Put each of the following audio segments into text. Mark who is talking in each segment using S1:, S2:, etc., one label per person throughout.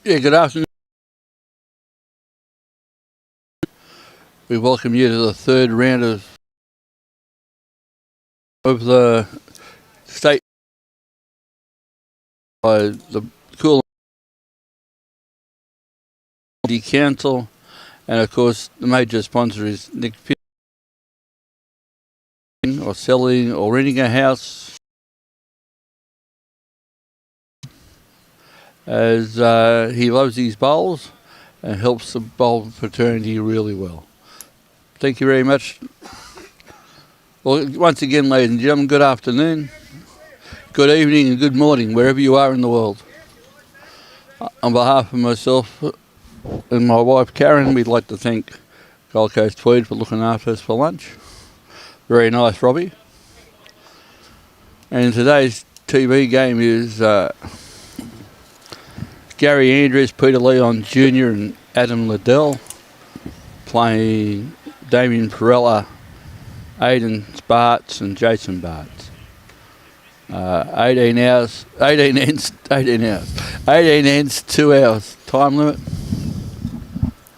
S1: Yeah, good afternoon. We welcome you to the third round of the state by the Coolum Council, and of course the major sponsor is Nick Pearson, or selling or renting a house, as he loves his bowls and helps the bowl fraternity really well. Thank you very much. Well, once again, ladies and gentlemen, good afternoon, good evening and good morning, wherever you are in the world. On behalf of myself and my wife Karen, we'd like to thank Gold Coast Tweed for looking after us for lunch. Very nice, Robbie. And today's TV game is Gary Andrews, Peter Leon Jr. and Adam Liddell playing Damien, Parrella, Ayden, Bartz and Jason Bartz. 18 ends, 2 hours time limit.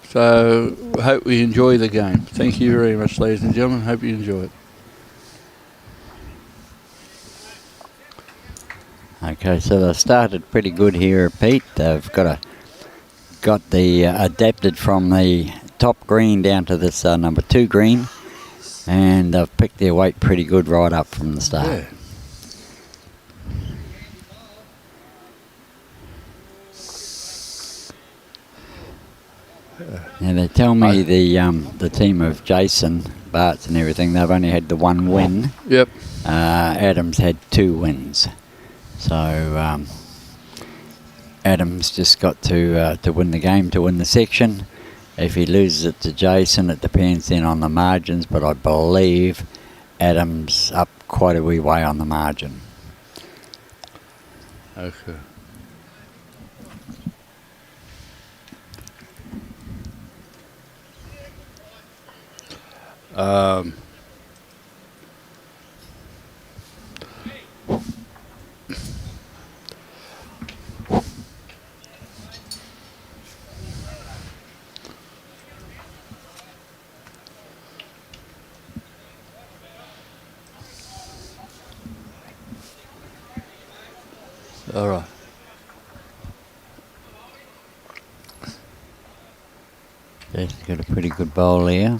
S1: So hope we enjoy the game. Thank you very much, ladies and gentlemen. Hope you enjoy it.
S2: Okay, so they started pretty good here, Pete. They've got the adapted from the top green down to this number 2 green, and they've picked their weight pretty good right up from the start.
S1: Yeah.
S2: Now they tell me the team of Jason, Bartz and everything, they've only had the 1 win.
S1: Yep.
S2: Adam's had 2 wins. So Adam's just got to win the game, to win the section. If he loses it to Jason, it depends then on the margins, but I believe Adam's up quite a wee way on the margin.
S1: Okay. All right.
S2: He's got a pretty good bowl here.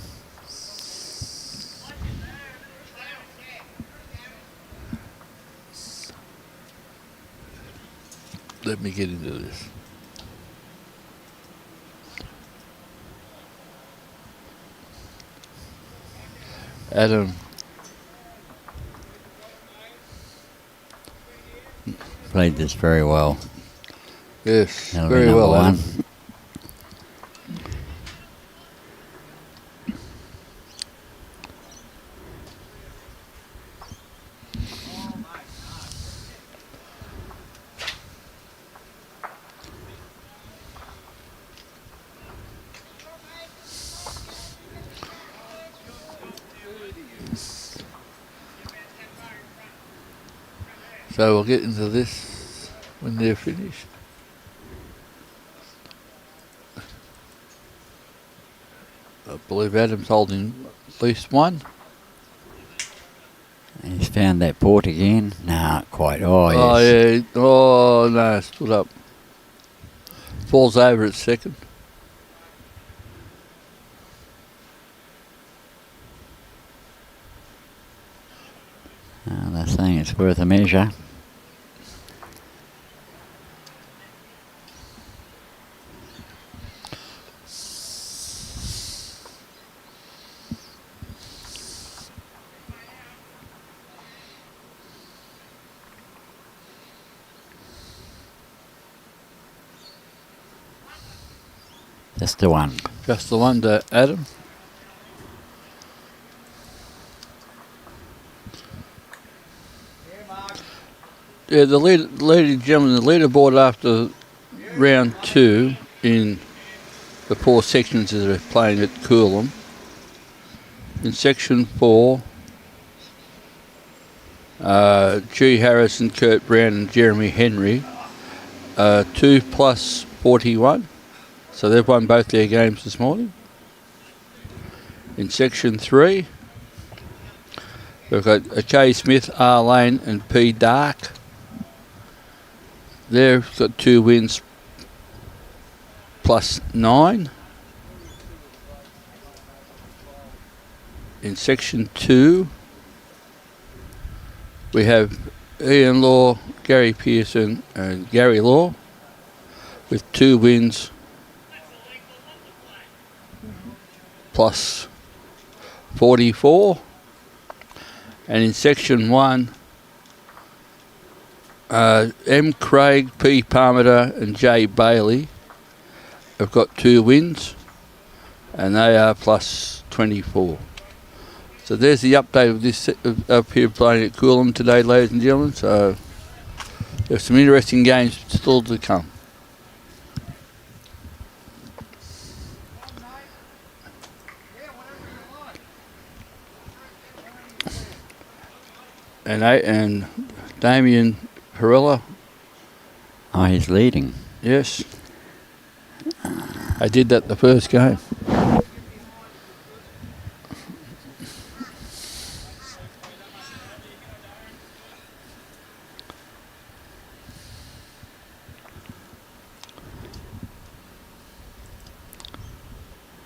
S1: Let me get into this. Adam.
S2: Played this very well.
S1: Yes,
S2: That'll
S1: very
S2: be
S1: well,
S2: number
S1: Adam.
S2: 1.
S1: So we'll get into this when they're finished. I believe Adam's holding at least 1.
S2: He's found that port again. Nah, not quite. Oh, yes.
S1: Oh, yeah. Oh, no, stood up. Falls over at second.
S2: They're saying it's worth a measure. Just the 1.
S1: Just the 1 to Adam. Yeah, ladies and gentlemen, the leaderboard after round 2 in the 4 sections that are playing at Coolum. In section 4, G. Harrison, Kurt Brown and Jeremy Henry. 2+ 41. So they've won both their games this morning. In section 3, we've got K Smith, R Lane and P Dark. They've got 2 wins plus 9. In section 2, we have Ian Law, Gary Pearson and Gary Law with 2 wins plus 44. And in section 1, M. Craig, P. Parmenter and J. Bailey have got 2 wins and they are plus 24. So there's the update of this up here playing at Coolum today, ladies and gentlemen. So there's some interesting games still to come. And Damien Parrella.
S2: Oh, he's leading.
S1: Yes. I did that the first game.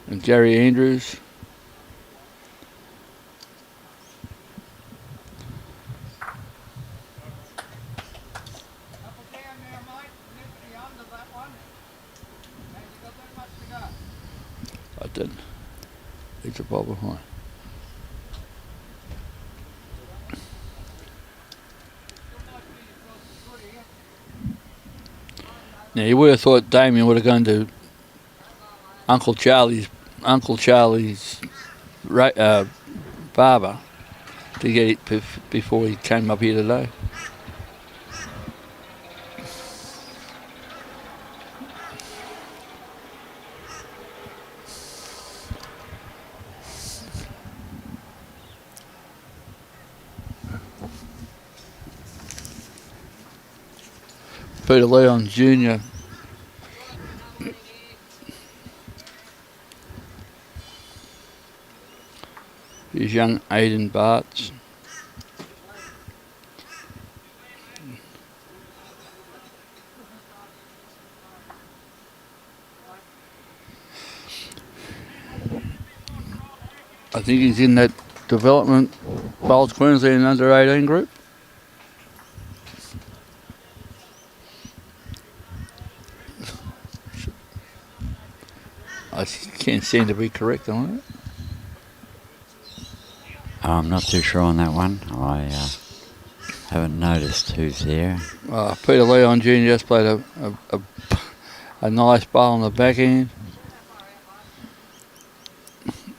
S1: And Gary Andrews. I didn't. It's a ball behind. Now you would have thought Damien would have gone to Uncle Charlie's barber to get it before he came up here today. Peter Leon Jr. His young Ayden Bartz. I think he's in that development Bowls Queensland under 18 group. I can't seem to be correct on it.
S2: I'm not too sure on that one. I haven't noticed who's there.
S1: Peter Leon Jr. just played a nice bowl on the back end.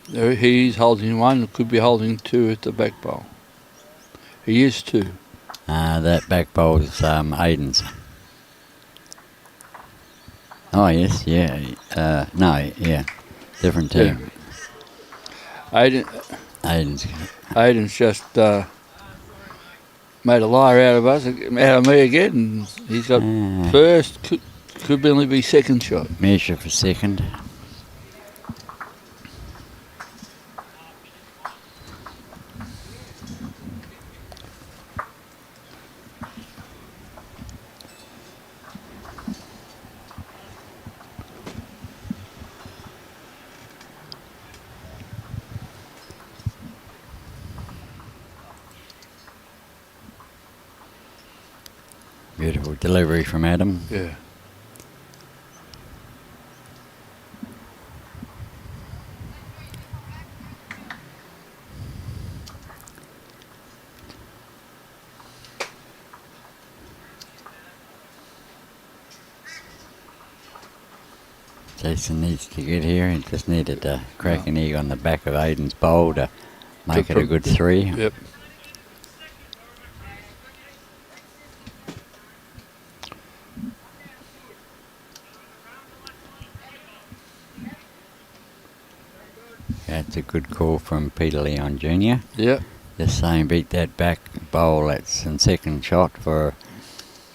S1: He's holding 1, could be holding 2 at the back bowl. He is 2.
S2: That back bowl is Ayden's. Oh, yes, yeah. No, yeah. Different team.
S1: Yeah. Ayden's just made a liar out of us, out of me again. And he's got first, could only be second shot.
S2: Measure for second. Beautiful delivery from Adam.
S1: Yeah.
S2: Jason needs to get here. He just needed to crack an egg on the back of Ayden's bowl to make it a good 3.
S1: Yep.
S2: That's a good call from Peter Leon Jr.
S1: Yep.
S2: Just saying, beat that back bowl. That's in second shot for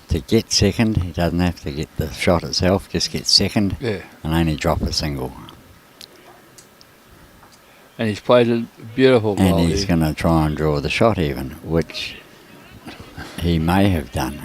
S2: to get second. He doesn't have to get the shot itself, just get second
S1: Yeah.
S2: and only drop a single.
S1: And he's played a beautiful
S2: And
S1: bowl
S2: he's
S1: here.
S2: going to try and draw the shot even, which he may have done.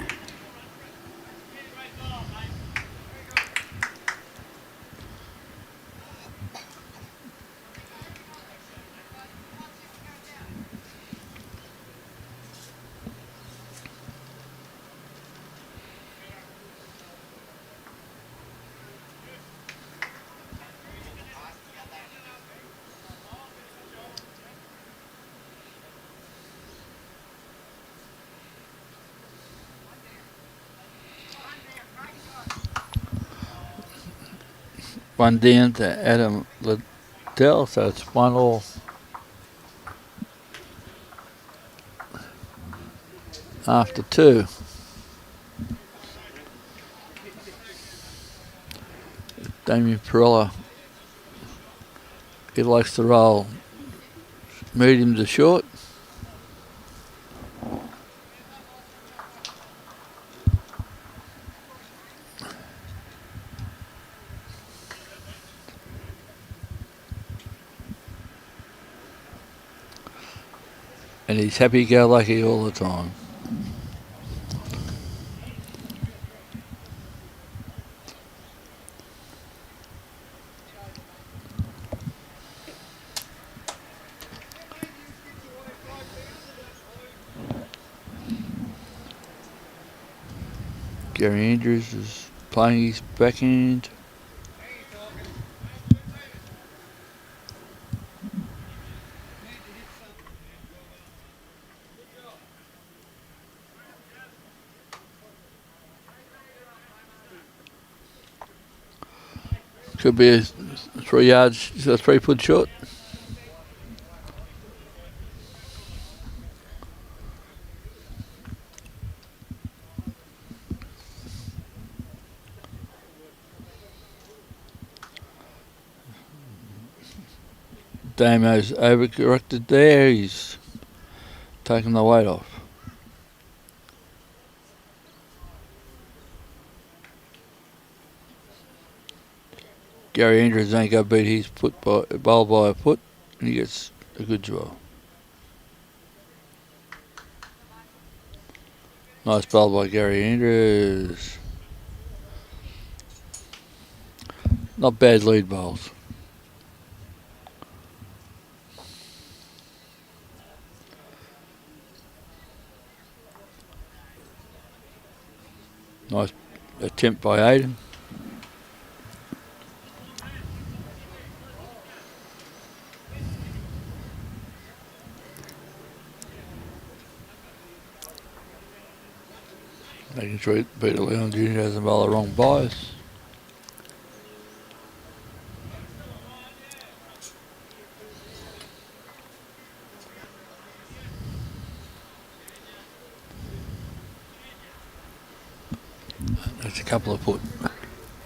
S1: One down to Adam Liddell, so it's 1-all. After 2. Damien Parrella, he likes to roll medium to short. And he's happy-go-lucky all the time. Gary Andrews is playing his backhand. Could be a 3 yards, a 3 foot shot. Damo's overcorrected there. He's taken the weight off. Gary Andrews ain't going to beat his bowl by a foot, and he gets a good draw. Nice bowl by Gary Andrews. Not bad lead bowls. Nice attempt by Ayden. Making sure Peter Leon Jr. doesn't bowl the wrong bias. That's a couple of foot.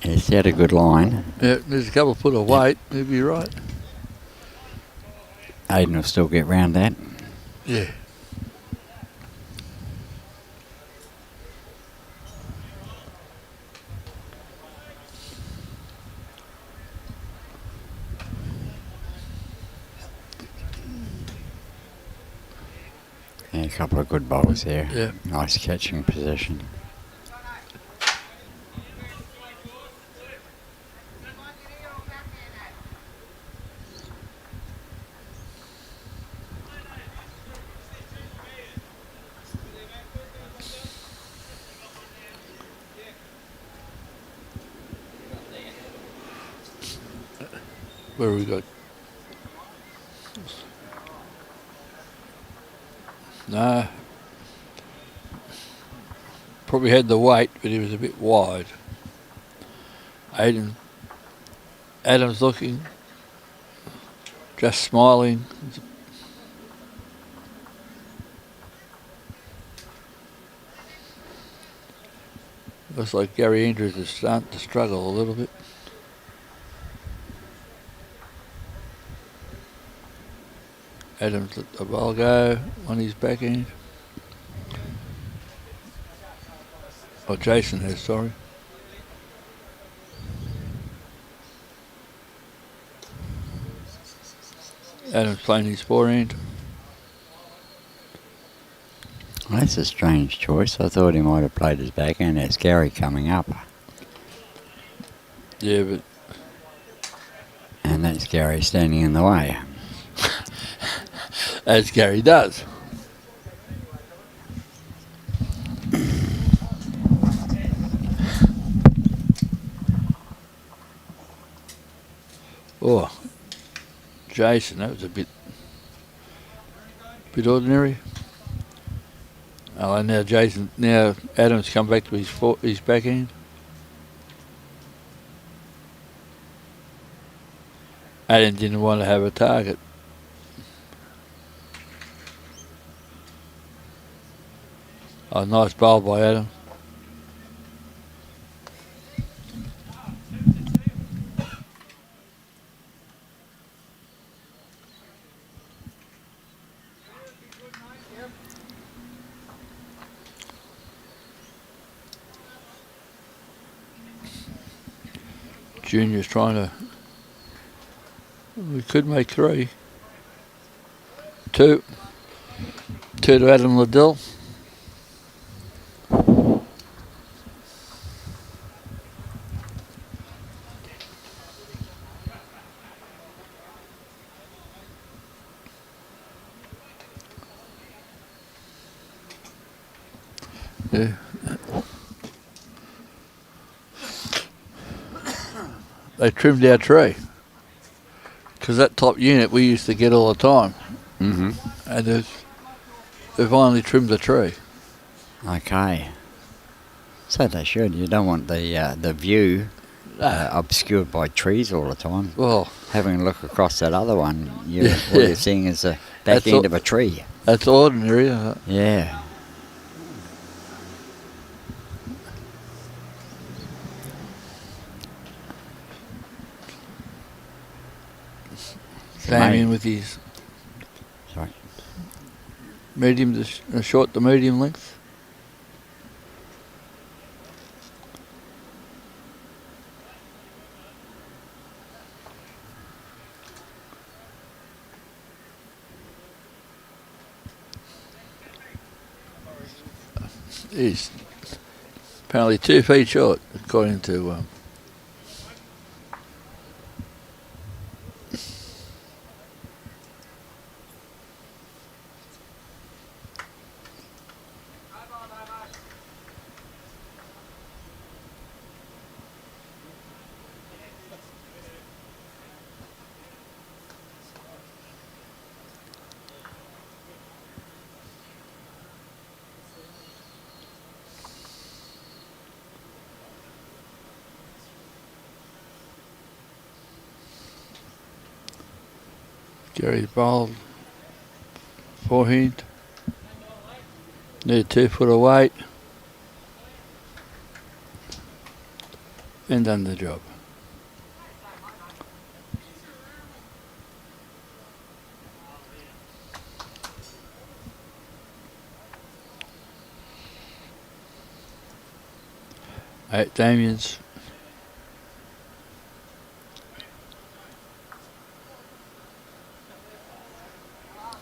S2: He's had a good line.
S1: Yeah, there's a couple of foot of weight. Maybe you're right.
S2: Ayden will still get round that.
S1: Yeah.
S2: Yeah, a couple of good bowls there.
S1: Yeah.
S2: Nice catching position.
S1: Where we got? No. Probably had the weight, but he was a bit wide. Adam's looking, just smiling. Looks like Gary Andrews is starting to struggle a little bit. Adams let the ball go on his backhand. Oh, Jason has, sorry. Adam's playing his forehand.
S2: That's a strange choice. I thought he might have played his backhand. That's Gary coming up.
S1: Yeah, but...
S2: And that's Gary standing in the way.
S1: As Gary does. Oh, Jason, that was a bit ordinary. Oh, and now Adam's come back to his backhand. Ayden didn't want to have a target. Oh, nice bowl by Adam. Junior's trying to... We could make 3. 2. 2 to Adam Liddell. Yeah. They trimmed our tree. Because that top unit we used to get all the time.
S2: Mm-hmm.
S1: And they've finally trimmed the tree.
S2: Okay. So they should. You don't want the view obscured by trees all the time.
S1: Well,
S2: having a look across that other one, all you're seeing is the back end of a tree.
S1: That's ordinary.
S2: Yeah.
S1: Damien with his medium to short to medium length. He's apparently 2 feet short, according to Gary's bowled forehand. Need 2 foot of weight. And done the job. Damien's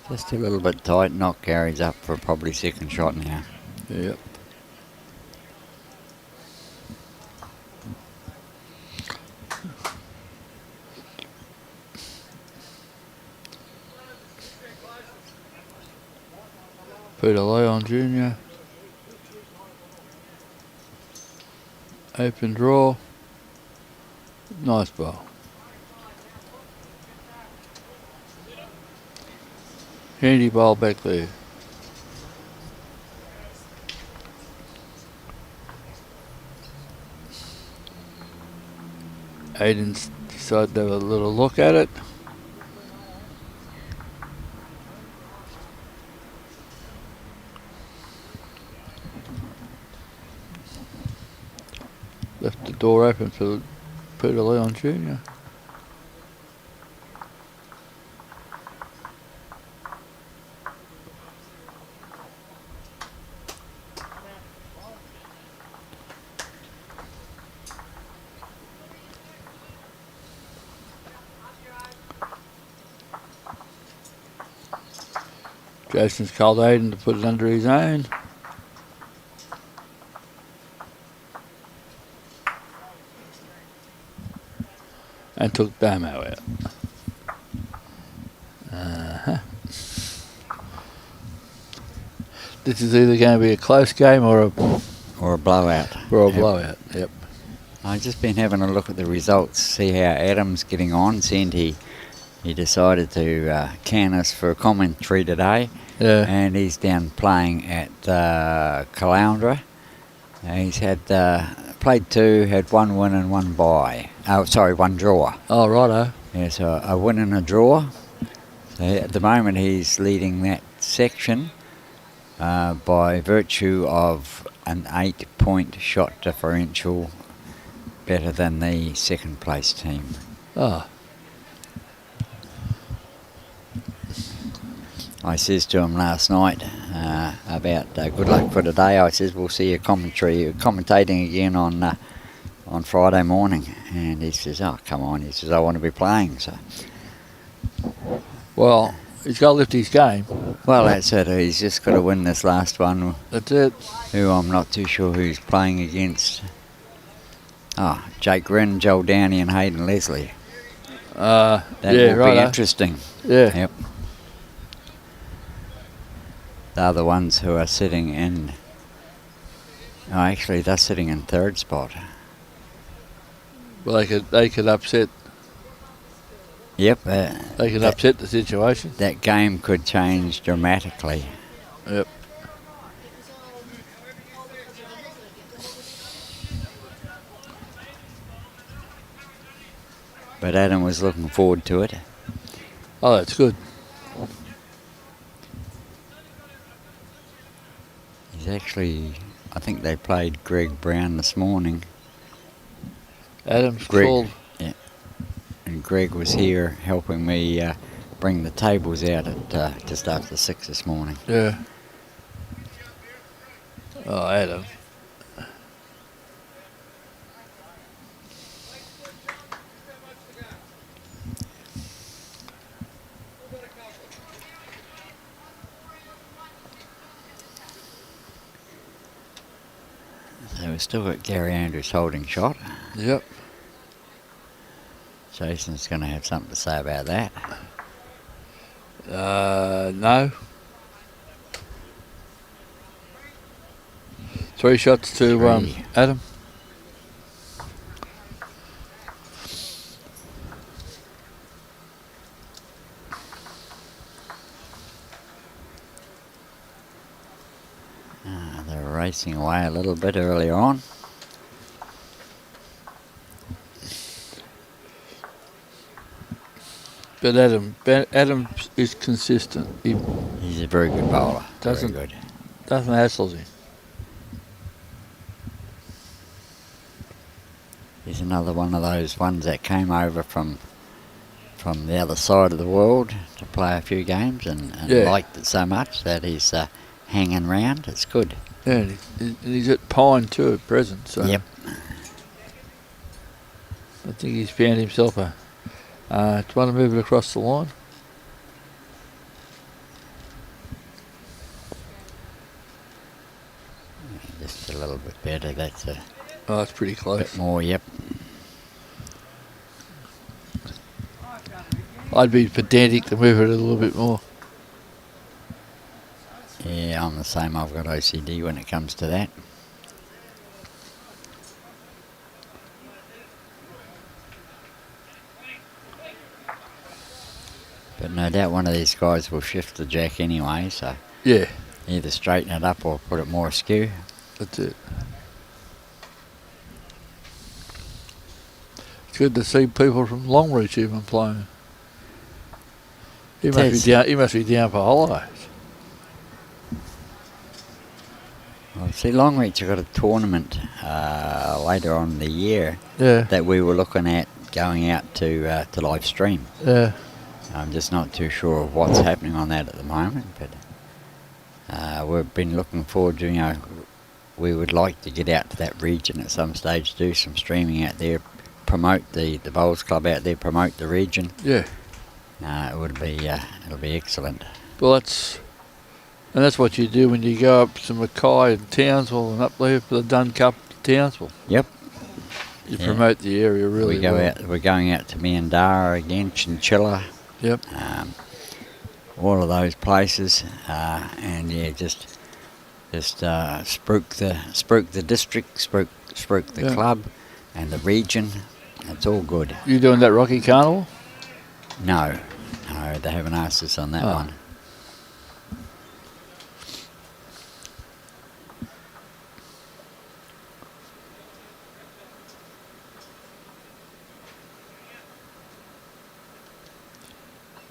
S2: just a little bit tight. Knock Gary's up for probably second shot now.
S1: Yep. Peter Leon Jr. Open draw. Nice ball. Handy ball back there. Ayden's decided to have a little look at it. Left the door open for Peter Leon Jr. Jason's called Ayden to put it under his own. And took Damo out. This is either going to be a close game or a
S2: blowout.
S1: blowout. Yep.
S2: I've just been having a look at the results, see how Adam's getting on. Since he decided to canvass for a commentary today.
S1: Yeah.
S2: And he's down playing at Caloundra. He's had played 2, had 1 win and 1 bye. Oh, sorry, 1 draw.
S1: Oh, righto.
S2: Yeah, so a win and a draw. So at the moment he's leading that section by virtue of an 8-point shot differential, better than the second place team.
S1: Oh.
S2: I says to him last night about good luck for today. I says we'll see you commentating again on Friday morning, and he says, "Oh, come on," he says, "I want to be playing." So,
S1: well, he's got to lift his game.
S2: well, that's it. He's just got to win this last one.
S1: That's it.
S2: Who I'm not too sure who's playing against. Oh, Jake Wren, Joel Downey, and Hayden Leslie. That will be interesting.
S1: Yeah.
S2: Yep. They're the ones who are sitting in. Oh, actually, they're sitting in 3rd spot.
S1: Well, they could upset.
S2: Yep.
S1: They could upset the situation.
S2: That game could change dramatically.
S1: Yep.
S2: But Adam was looking forward to it.
S1: Oh, that's good.
S2: He's actually, I think they played Greg Brown this morning.
S1: Adam's
S2: Greg,
S1: called.
S2: yeah. And Greg was here helping me bring the tables out at just after 6 this morning.
S1: Yeah. Oh, Adam.
S2: So we've still got Gary Andrews holding shot.
S1: Yep.
S2: Jason's going to have something to say about that.
S1: No. 3 shots to
S2: 3.
S1: Adam.
S2: They were racing away a little bit earlier on.
S1: But Adam is consistent.
S2: He's a very good bowler. Very good.
S1: Doesn't hassle him.
S2: He's another one of those ones that came over from the other side of the world to play a few games and liked it so much that he's hanging round. It's good.
S1: Yeah, and he's at Pine too at present. So
S2: Yep.
S1: I think he's found himself a. Do you want to move it across the line?
S2: Just a little bit better. That's a
S1: Oh, that's pretty close.
S2: bit more. Yep.
S1: I'd be pedantic to move it a little bit more.
S2: Yeah, I'm the same. I've got OCD when it comes to that. But no doubt one of these guys will shift the jack anyway, so
S1: Yeah,
S2: either straighten it up or put it more askew.
S1: that's it. It's good to see people from Longreach even playing. He must be down for holidays.
S2: Well, see, Longreach have got a tournament later on in the year
S1: Yeah,
S2: that we were looking at going out to live stream.
S1: yeah.
S2: I'm just not too sure of what's happening on that at the moment, but we've been looking forward to, we would like to get out to that region at some stage, do some streaming out there, promote the Bowls Club out there, promote the region.
S1: Yeah.
S2: It'll be excellent.
S1: Well, that's And that's what you do when you go up to Mackay and Townsville and up there for the Dun Cup to Townsville.
S2: Yep.
S1: You promote the area really well.
S2: We're going out to Meandara again, Chinchilla.
S1: Yep.
S2: All of those places, and yeah, just spruik the district, spruik the club, and the region. It's all good.
S1: You doing that Rocky Carnival?
S2: No, they haven't asked us on that one.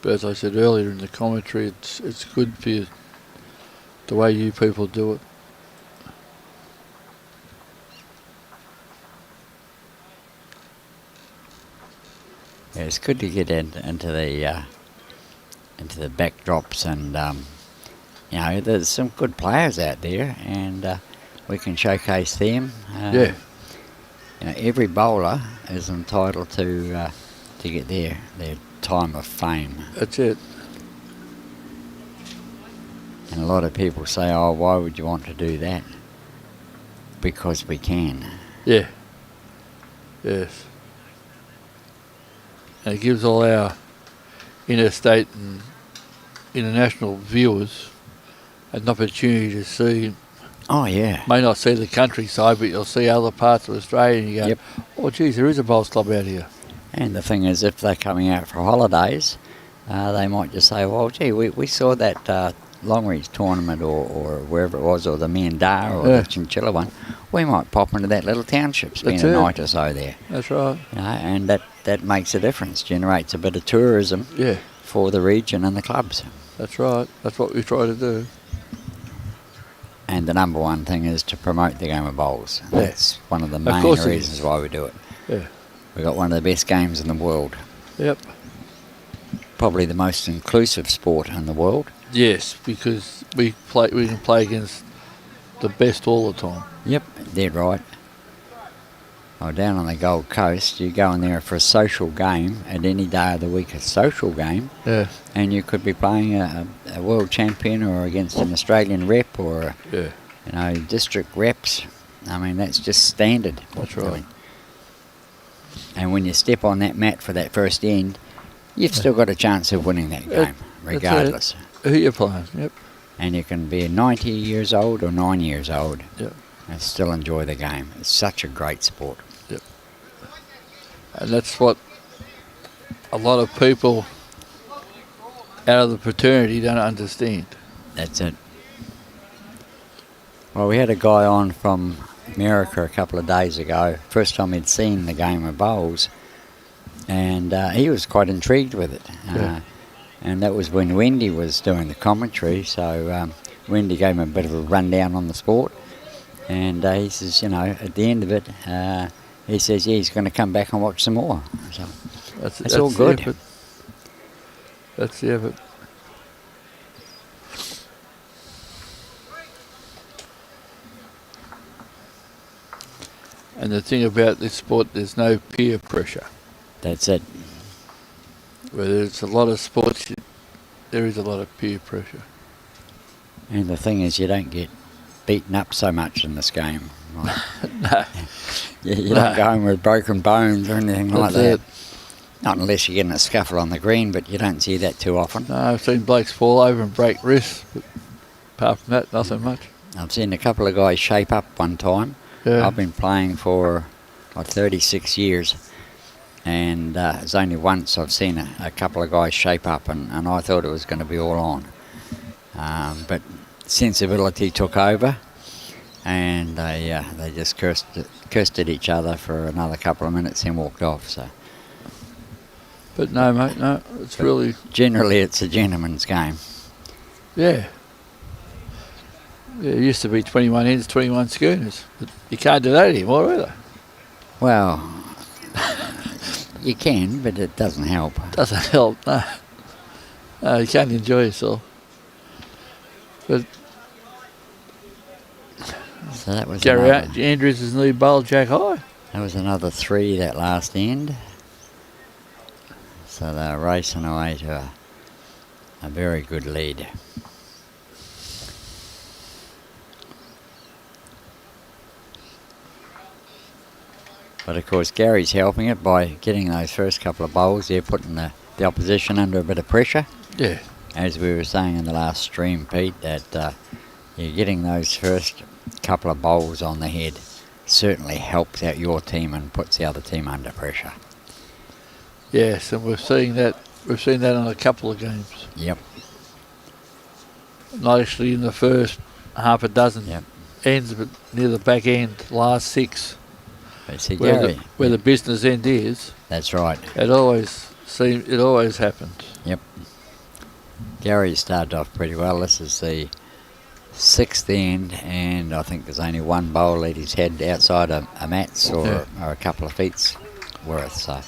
S1: But as I said earlier in the commentary, it's good for you, the way you people do it.
S2: Yeah, it's good to get into the backdrops, and you know, there's some good players out there, and we can showcase them.
S1: Yeah.
S2: You know, every bowler is entitled to get their time of fame.
S1: That's it.
S2: And a lot of people say, oh, why would you want to do that? Because we can.
S1: Yeah. Yes. And it gives all our interstate and international viewers an opportunity to see.
S2: Oh, yeah.
S1: May not see the countryside, but you'll see other parts of Australia and you go, oh, geez, there is a bowls club out here.
S2: And the thing is, if they're coming out for holidays, they might just say, well, gee, we saw that Longreach tournament or wherever it was, or the Meandara or the Chinchilla one. We might pop into that little township, spend a night or so there.
S1: That's right.
S2: You know, and that makes a difference, generates a bit of tourism for the region and the clubs.
S1: That's right. That's what we try to do.
S2: And the number one thing is to promote the game of bowls. That's one of the main reasons why we do it.
S1: Yeah.
S2: We've got one of the best games in the world.
S1: Yep.
S2: Probably the most inclusive sport in the world.
S1: Yes, because we can play against the best all the time.
S2: Yep, dead right. Oh, down on the Gold Coast, you go in there for a social game at any day of the week, a social game.
S1: Yeah.
S2: And you could be playing a world champion or against an Australian rep or, you know, district reps. I mean, that's just standard.
S1: That's right.
S2: And when you step on that mat for that first end, you've still got a chance of winning that game, regardless.
S1: Who you're playing, yep.
S2: And you can be 90 years old or 9 years old
S1: and
S2: still enjoy the game. It's such a great sport.
S1: Yep. And that's what a lot of people out of the fraternity don't understand.
S2: That's it. Well, we had a guy on from America a couple of days ago, first time he'd seen the game of bowls, and he was quite intrigued with it. And that was when Wendy was doing the commentary, so Wendy gave him a bit of a rundown on the sport, and he says, you know, at the end of it, he says, he's going to come back and watch some more. So that's all good.
S1: The effort. That's the effort. And the thing about this sport, there's no peer pressure.
S2: That's it.
S1: Where there's a lot of sports, there is a lot of peer pressure.
S2: And the thing is, you don't get beaten up so much in this game. Right?
S1: No.
S2: You don't go home with broken bones or anything like that. Not unless you get in a scuffle on the green, but you don't see that too often.
S1: No, I've seen blokes fall over and break wrists, but apart from that, nothing much.
S2: I've seen a couple of guys shape up one time.
S1: Yeah.
S2: I've been playing for 36 years, and it's only once I've seen a couple of guys shape up, and I thought it was going to be all on. But sensibility took over, and they just cursed at each other for another couple of minutes and walked off. So.
S1: But no, mate, no, it's really...
S2: Generally, it's a gentleman's game.
S1: Yeah. Yeah, it used to be 21 ends, 21 schooners. But you can't do that anymore either.
S2: Well, you can, but it doesn't help.
S1: Doesn't help, no. No, you can't enjoy yourself. But
S2: so that was
S1: Gary Andrews is nearly bowled Jack High.
S2: That was another 3 that last end. So they're racing away to a very good lead. But of course Gary's helping it by getting those first couple of bowls there, putting the opposition under a bit of pressure.
S1: Yeah.
S2: As we were saying in the last stream, Pete, that you're getting those first couple of bowls on the head certainly helps out your team and puts the other team under pressure.
S1: Yes, and we've seen that on a couple of games.
S2: Yep.
S1: Not actually in the first half a dozen
S2: Yep.
S1: ends, but near the back end, last 6,
S2: But see,
S1: where
S2: Gary,
S1: the business end is.
S2: that's right.
S1: It always happens.
S2: Yep. Gary started off pretty well. This is the 6th end, and I think there's only one bowl that he's had outside a mat's or a couple of feet's worth. So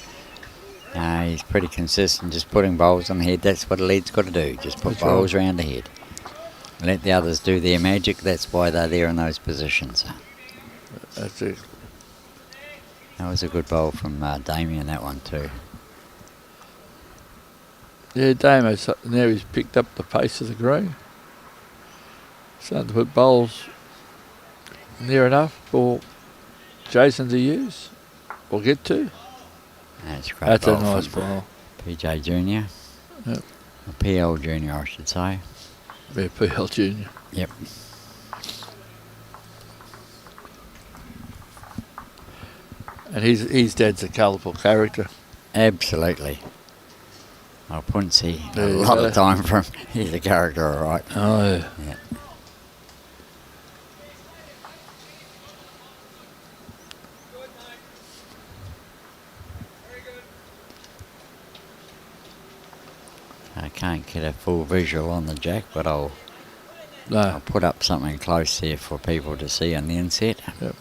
S2: he's pretty consistent, just putting bowls on the head. That's what a lead's got to do, just put bowls around the head. Let the others do their magic. That's why they're there in those positions.
S1: That's it.
S2: That was a good bowl from Damien, that one too.
S1: Yeah, Damo, now he's picked up the pace of the green. Starting to put bowls near enough for Jason to use or get to.
S2: That's a great
S1: That's
S2: bowl
S1: a nice
S2: from,
S1: bowl.
S2: PJ Junior.
S1: Yep.
S2: Or PL Junior, I should say.
S1: Yeah, PL Junior.
S2: Yep.
S1: And his dad's a colourful character.
S2: Absolutely. I wouldn't see a
S1: There you
S2: lot
S1: go.
S2: of time from him. He's a character, all right.
S1: Oh, yeah.
S2: Yeah. I can't get a full visual on the jack, but I'll
S1: No.
S2: put up something close there for people to see on the inset.
S1: Yep.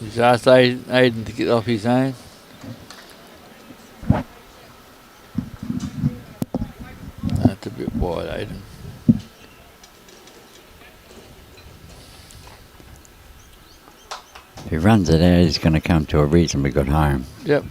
S1: He's asked Ayden to get off his own. That's a bit wide, Ayden.
S2: If he runs it out, he's going to come to a reasonably good home.
S1: Yep.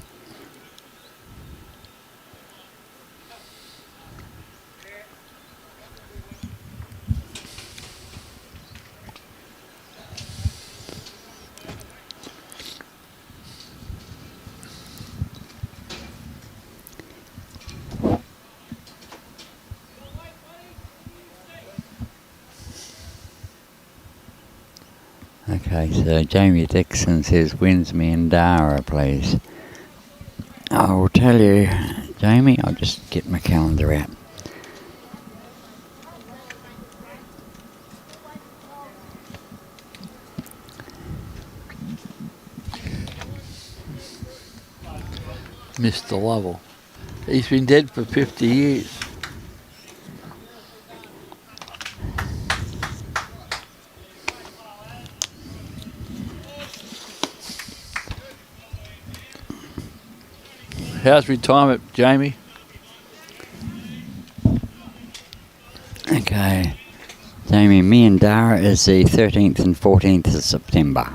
S2: Okay, so Jamie Dixon says, when's Mandara, please? I will tell you, Jamie, I'll just get my calendar out.
S1: Mr. Lovell. He's been dead for 50 years. How's retirement, Jamie?
S2: Okay, Jamie, Mandara is the 13th and 14th of September.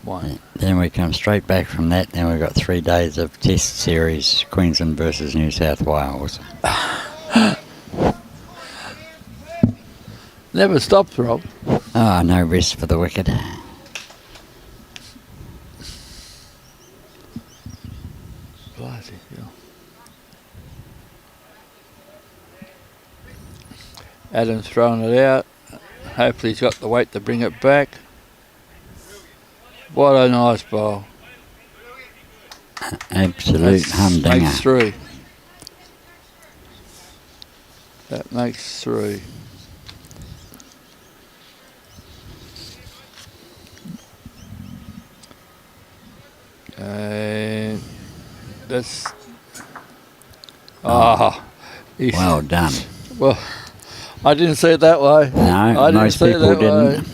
S1: One.
S2: Then we come straight back from that. Then we've got 3 days of Test Series, Queensland versus New South Wales.
S1: Never stops, Rob.
S2: Oh, no rest for the wicked.
S1: Bloody hell. Adam's throwing it out. Hopefully he's got the weight to bring it back. What a nice bowl.
S2: Absolute humdinger.
S1: Makes 3. That makes 3. And that's...
S2: Well done.
S1: Well, I didn't see it that way.
S2: No,
S1: I didn't
S2: most
S1: see it
S2: people
S1: that
S2: didn't.
S1: way.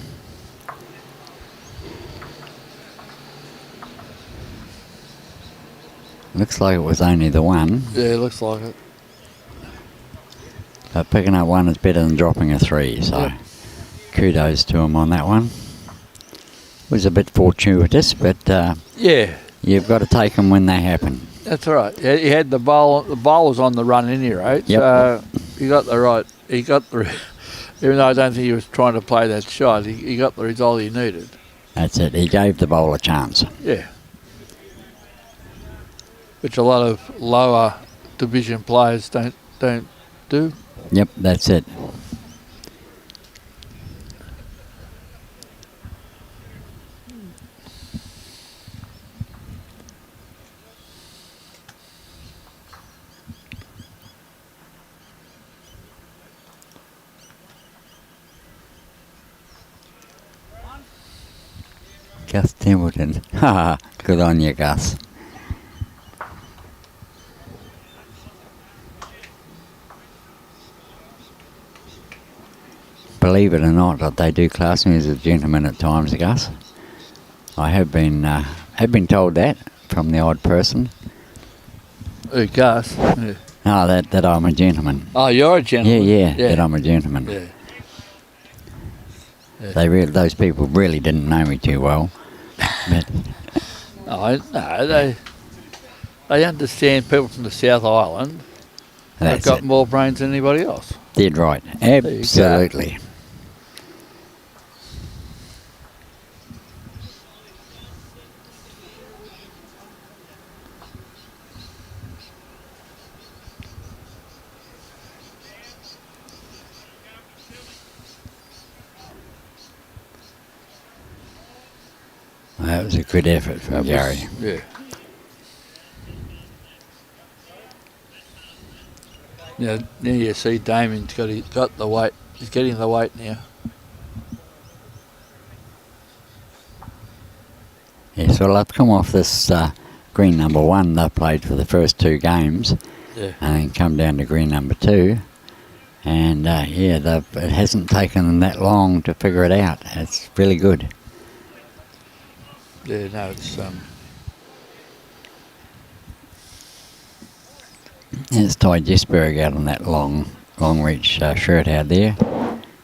S2: Looks like it was only the one.
S1: Yeah, it looks like it.
S2: But picking up one is better than dropping a 3, so
S1: Yep.
S2: kudos to him on that one. Was a bit fortuitous, but
S1: Yeah,
S2: you've got to take them when they happen.
S1: that's right. He had the bowl. The bowl was on the run anyway,
S2: Yep.
S1: so he got the right. He got the. Even though I don't think he was trying to play that shot, he got the result he needed.
S2: That's it. He gave the bowl a chance.
S1: Yeah. Which a lot of lower division players don't do.
S2: Yep, that's it. Gus Templeton. Ha! Good on you, Gus. Believe it or not, they do class me as a gentleman at times, Gus. I have been told that from the odd person.
S1: Oh, Gus. Yeah.
S2: No, that I'm a gentleman.
S1: Oh, you're a gentleman.
S2: Yeah, that I'm a gentleman.
S1: Yeah.
S2: Those people really didn't know me too well. But
S1: No, they understand people from the South Island have
S2: that's
S1: got
S2: it.
S1: more brains than anybody else.
S2: Dead right.
S1: you go.
S2: Absolutely. Well, that was a good effort from Gary.
S1: Yeah. Now you see Damien's got the weight. He's getting the weight now.
S2: Yes, well, I've come off this green number 1 they played for the first 2 games,
S1: Yeah.
S2: and then come down to green number 2. And it hasn't taken them that long to figure it out. It's really good.
S1: Yeah, no, it's
S2: There's Ty Jesberg out on that long reach shirt out there.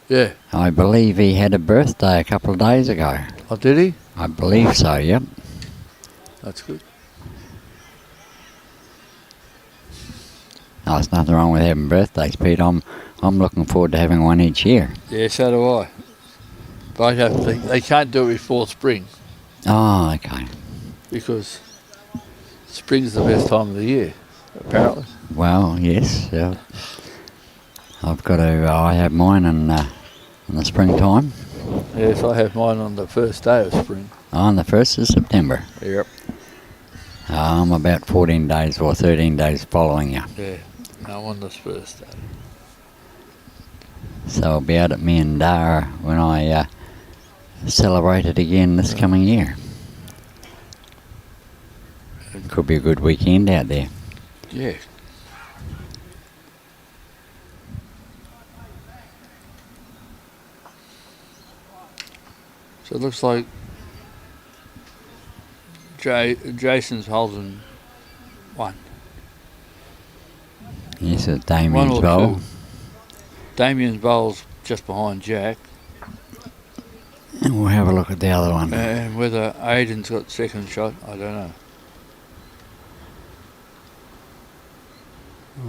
S1: yeah.
S2: I believe he had a birthday a couple of days ago.
S1: Oh, did he?
S2: I believe so, yep.
S1: That's good.
S2: Oh, there's nothing wrong with having birthdays, Pete. I'm looking forward to having one each year.
S1: Yeah, so do I. But they can't do it before spring
S2: Oh, okay.
S1: because spring's the best time of the year, apparently.
S2: Well, yes. I have mine in the springtime.
S1: Yes, I have mine on the first day of spring.
S2: On the 1st of September.
S1: Yep.
S2: I'm about 14 days or 13 days following you.
S1: Yeah. No, I'm on this first day.
S2: So I'll be out at Meandara when I celebrate it again this coming year. Could be a good weekend out there.
S1: Yeah. So it looks like Jason's holding 1.
S2: Yes, it's
S1: 1
S2: Damien's
S1: or
S2: bowl.
S1: 2. Damien's bowl's just behind Jack.
S2: And we'll have a look at the other one.
S1: And whether Ayden's got second shot, I don't know.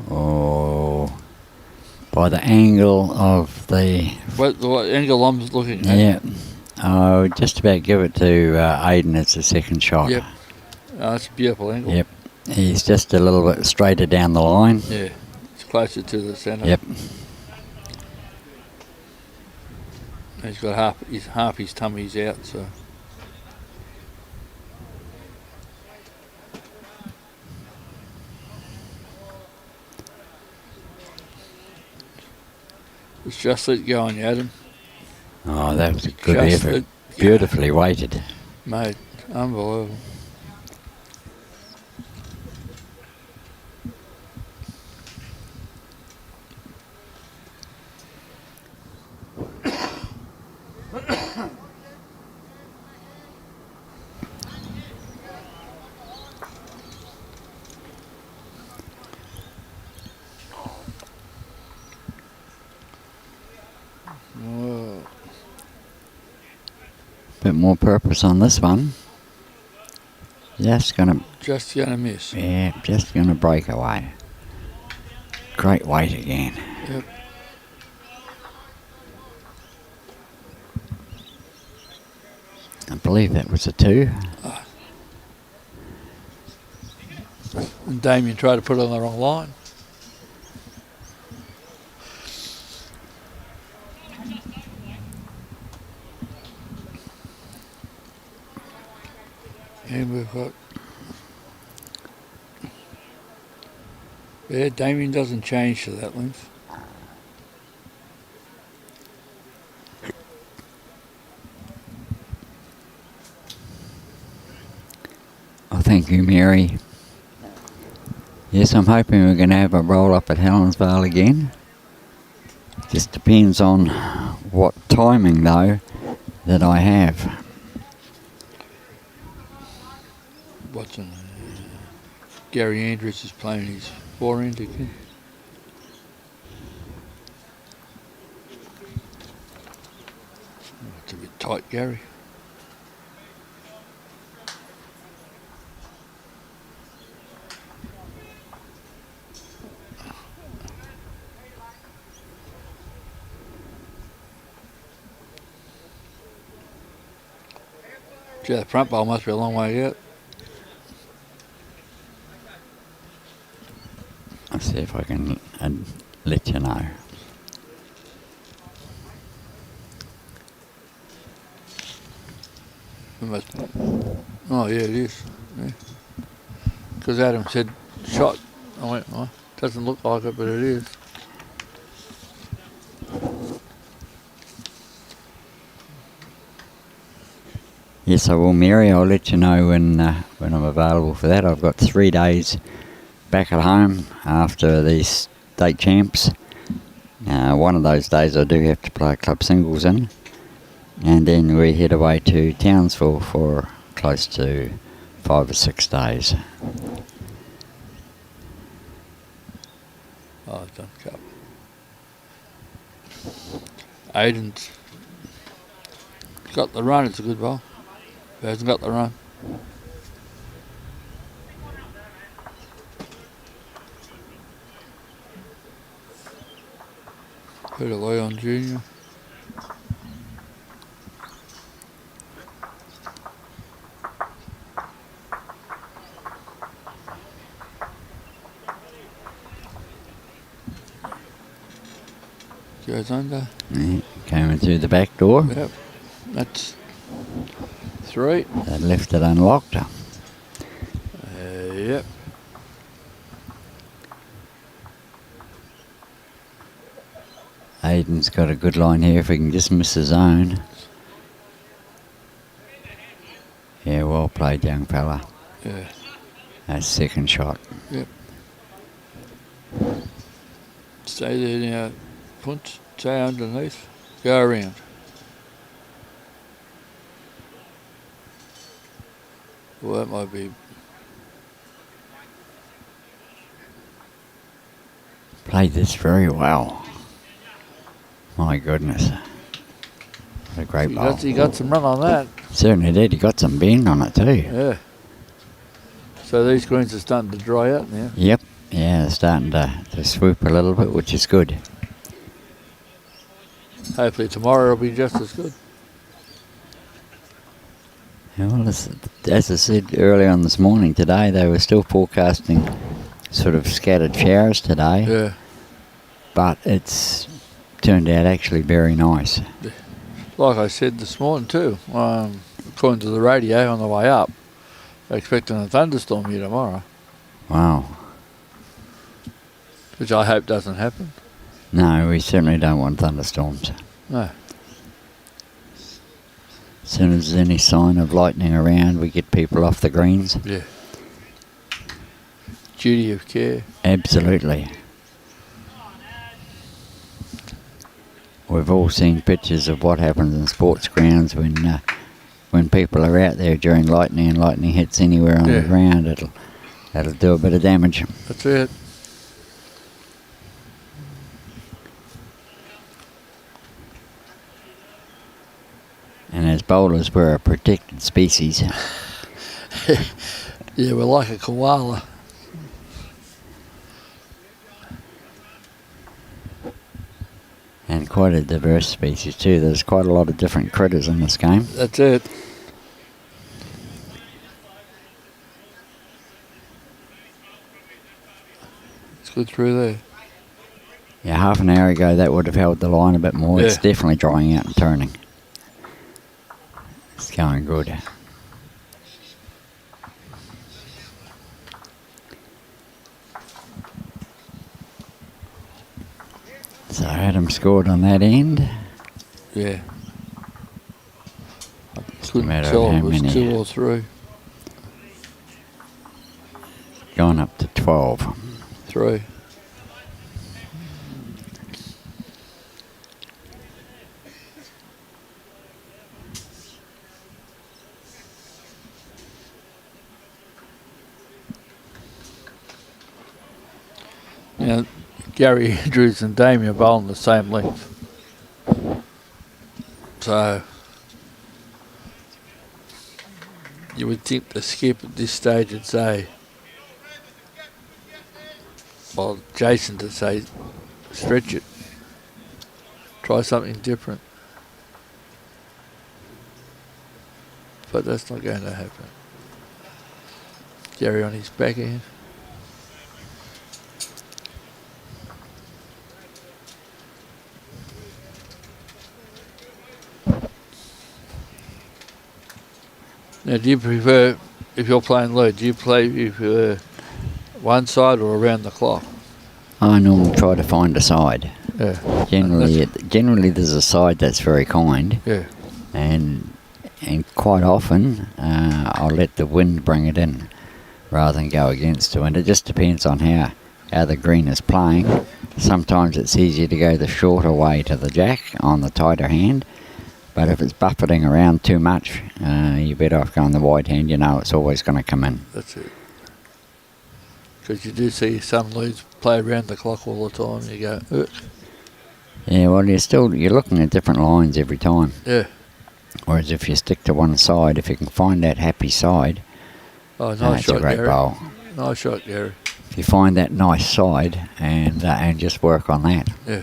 S2: Oh, by the angle of the...
S1: What angle I'm looking at?
S2: Yeah. Oh, just about give it to Ayden as the second shot.
S1: Yep. Oh, that's a beautiful angle.
S2: Yep. He's just a little bit straighter down the line.
S1: Yeah. It's closer to the centre.
S2: Yep.
S1: He's got half his tummy's out, so. It's just let go on you, Adam.
S2: Oh, that was a good
S1: Just
S2: effort.
S1: let-
S2: Beautifully weighted.
S1: Mate, unbelievable.
S2: bit more purpose on this one. Just gonna
S1: miss.
S2: Yeah, just gonna break away. Great weight again.
S1: Yep.
S2: I believe that was a 2.
S1: And Damien tried to put it on the wrong line. And we've got... Yeah, Damien doesn't change to that length.
S2: Oh, thank you, Mary. Yes, I'm hoping we're going to have a roll up at Helensvale again. Just depends on what timing, though, that I have.
S1: Watson, Gary Andrews is playing his 4-end again. It's a bit tight, Gary. Gee, the front bowl must be a long way out.
S2: I'll see if I can let you know.
S1: Oh, yeah, it is. Because Adam said shot. I went, oh, doesn't look like it, but it is.
S2: Yes, I will, Mary. I'll let you know when I'm available for that. I've got 3 days back at home after these state champs. One of those days I do have to play club singles in. And then we head away to Townsville for close to 5 or 6 days.
S1: Oh, it's done cup. Ayden's got the run. It's a good ball. He hasn't got the run. Peter Leon Jr. Goes under.
S2: Yeah, coming through the back door.
S1: Yep. That's 3.
S2: They left it unlocked.
S1: Yep.
S2: Ayden's got a good line here if he can just miss his own. Yeah, well played, young fella.
S1: Yeah.
S2: That's second shot.
S1: Yep. Stay there now. Punch. Stay underneath. Go around. Well, that might be...
S2: Played this very well. My goodness. What a great ball.
S1: He got some run on that.
S2: Certainly did. He got some bend on it too.
S1: Yeah. So these greens are starting to dry out now.
S2: Yep. Yeah, they're starting to swoop a little bit, which is good.
S1: Hopefully tomorrow will be just as good.
S2: Yeah, well, as I said earlier on this morning, today they were still forecasting sort of scattered showers today.
S1: Yeah.
S2: But it's turned out actually very nice.
S1: Like I said this morning too, according to the radio on the way up, they're expecting a thunderstorm here tomorrow.
S2: Wow.
S1: Which I hope doesn't happen.
S2: No, we certainly don't want thunderstorms.
S1: No.
S2: As soon as there's any sign of lightning around, we get people off the greens.
S1: Yeah. Duty of care.
S2: Absolutely. We've all seen pictures of what happens in sports grounds when people are out there during lightning and lightning hits anywhere on the ground. That'll do a bit of damage.
S1: That's it.
S2: And as bowlers were a protected species.
S1: Yeah, we're like a koala.
S2: And quite a diverse species too. There's quite a lot of different critters in this game.
S1: That's it. It's good through there.
S2: Yeah, half an hour ago that would have held the line a bit more.
S1: Yeah.
S2: It's definitely drying out and turning. It's going good. So Adam scored on that end.
S1: Yeah. Couldn't
S2: matter
S1: tell
S2: of
S1: if
S2: how
S1: it was
S2: many.
S1: 2 or 3.
S2: Gone up to 12.
S1: 3. Now, Gary Andrews and Damien are bowling the same length. So, you would think the skip at this stage would say, well, Jason to say, stretch it. Try something different. But that's not going to happen. Gary on his backhand. Now, do you prefer, if you're playing lead, do you prefer one side or around the clock?
S2: I normally try to find a side.
S1: Yeah.
S2: Generally there's a side that's very kind.
S1: Yeah.
S2: And quite often I'll let the wind bring it in rather than go against the wind. It just depends on how the green is playing. Sometimes it's easier to go the shorter way to the jack on the tighter hand. But if it's buffeting around too much, you're better off going the wide hand. You know it's always going to come in.
S1: That's it. Because you do see some leads play around the clock all the time. You go, ugh.
S2: Yeah, well, you're looking at different lines every time.
S1: Yeah.
S2: Whereas if you stick to one side, if you can find that happy side,
S1: Oh, nice
S2: it's
S1: shot,
S2: a great
S1: Gary.
S2: bowl.
S1: Nice shot, Gary.
S2: If you find that nice side and just work on that.
S1: Yeah.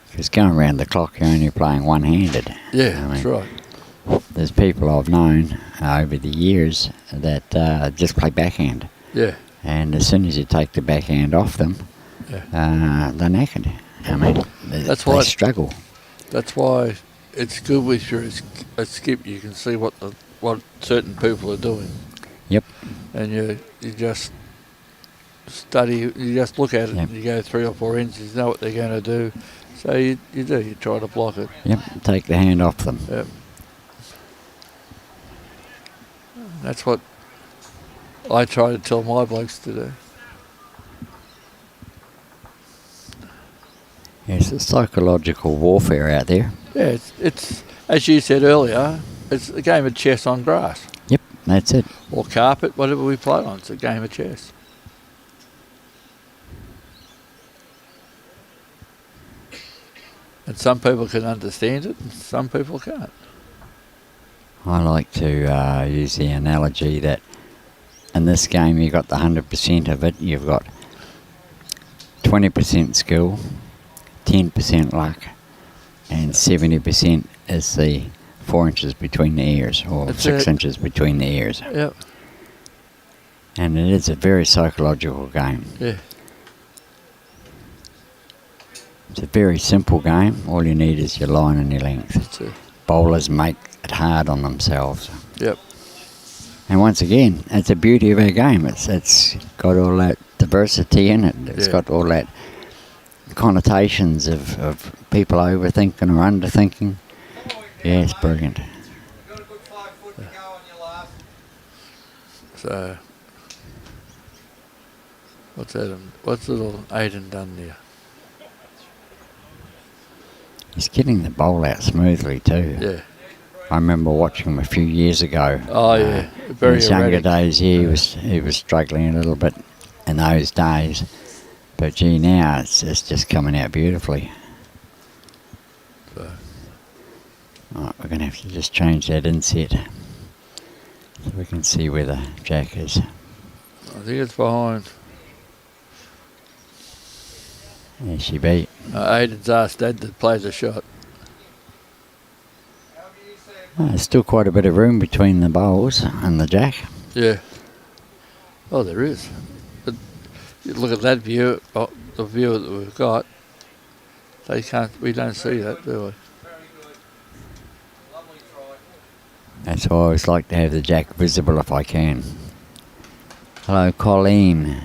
S2: Because going around the clock, you're only playing one-handed.
S1: Yeah, that's right.
S2: There's people I've known over the years that just play backhand.
S1: Yeah.
S2: And as soon as you take the backhand off them, they're knackered. I mean, they struggle.
S1: That's why it's good with your a skip. You can see what certain people are doing.
S2: Yep.
S1: And you just study. You just look at it.
S2: Yep.
S1: And you go 3 or 4 inches. You know what they're going to do. So you try to block it.
S2: Yep. Take the hand off them.
S1: Yep. That's what I try to tell my blokes to do.
S2: Yes, it's psychological warfare out there.
S1: Yeah, it's as you said earlier, it's a game of chess on grass.
S2: Yep, that's it.
S1: Or carpet, whatever we play on. It's a game of chess. And some people can understand it and some people can't.
S2: I like to use the analogy that in this game you've got the 100% of it. You've got 20% skill, 10% luck, and 70% is the 4 inches between the ears, or
S1: That's
S2: 6
S1: it.
S2: inches between the ears.
S1: Yep.
S2: And it is a very psychological game.
S1: Yeah.
S2: It's a very simple game. All you need is your line and your length.
S1: That's it.
S2: Bowlers make it hard on themselves.
S1: Yep.
S2: And once again, it's the beauty of our game. It's got all that diversity in it. It's got all that connotations of people overthinking or underthinking. Yeah, it's brilliant.
S1: So, what's little Ayden done there?
S2: He's getting the bowl out smoothly too.
S1: Yeah.
S2: I remember watching him a few years ago.
S1: Oh yeah, very
S2: in his younger
S1: erratic.
S2: days, he was struggling a little bit in those days. But gee, now it's just coming out beautifully. Right, we're going to have to just change that inset so we can see where the jack is.
S1: I think it's behind.
S2: There she be.
S1: Ayden's asked Dad to play the shot.
S2: Oh, there's still quite a bit of room between the bowls and the jack.
S1: Yeah. Oh, there is. But you look at that view, the view that we've got. We don't see that, do we?
S2: That's why I always like to have the jack visible if I can. Hello, Colleen.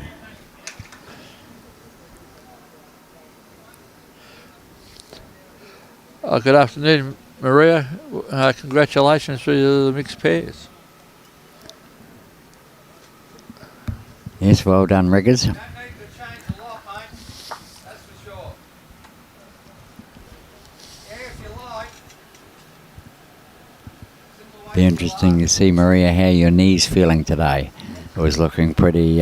S1: Good afternoon, Maria. Congratulations for the mixed pairs.
S2: Yes, well done, Riggers. Be interesting to see, Maria, how your knee's feeling today. It was looking pretty...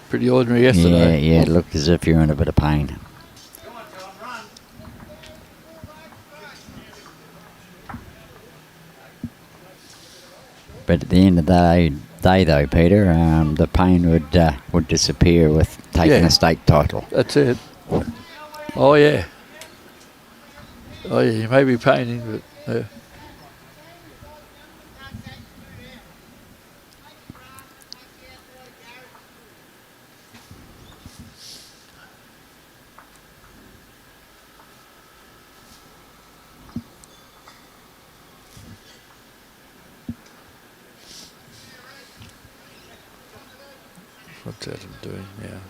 S1: pretty ordinary yesterday.
S2: Yeah, it looked as if you were in a bit of pain. But at the end of the day though, Peter, the pain would disappear with taking a state title.
S1: That's it. Oh, yeah. Oh, yeah, you may be paining, but... What's Adam doing now?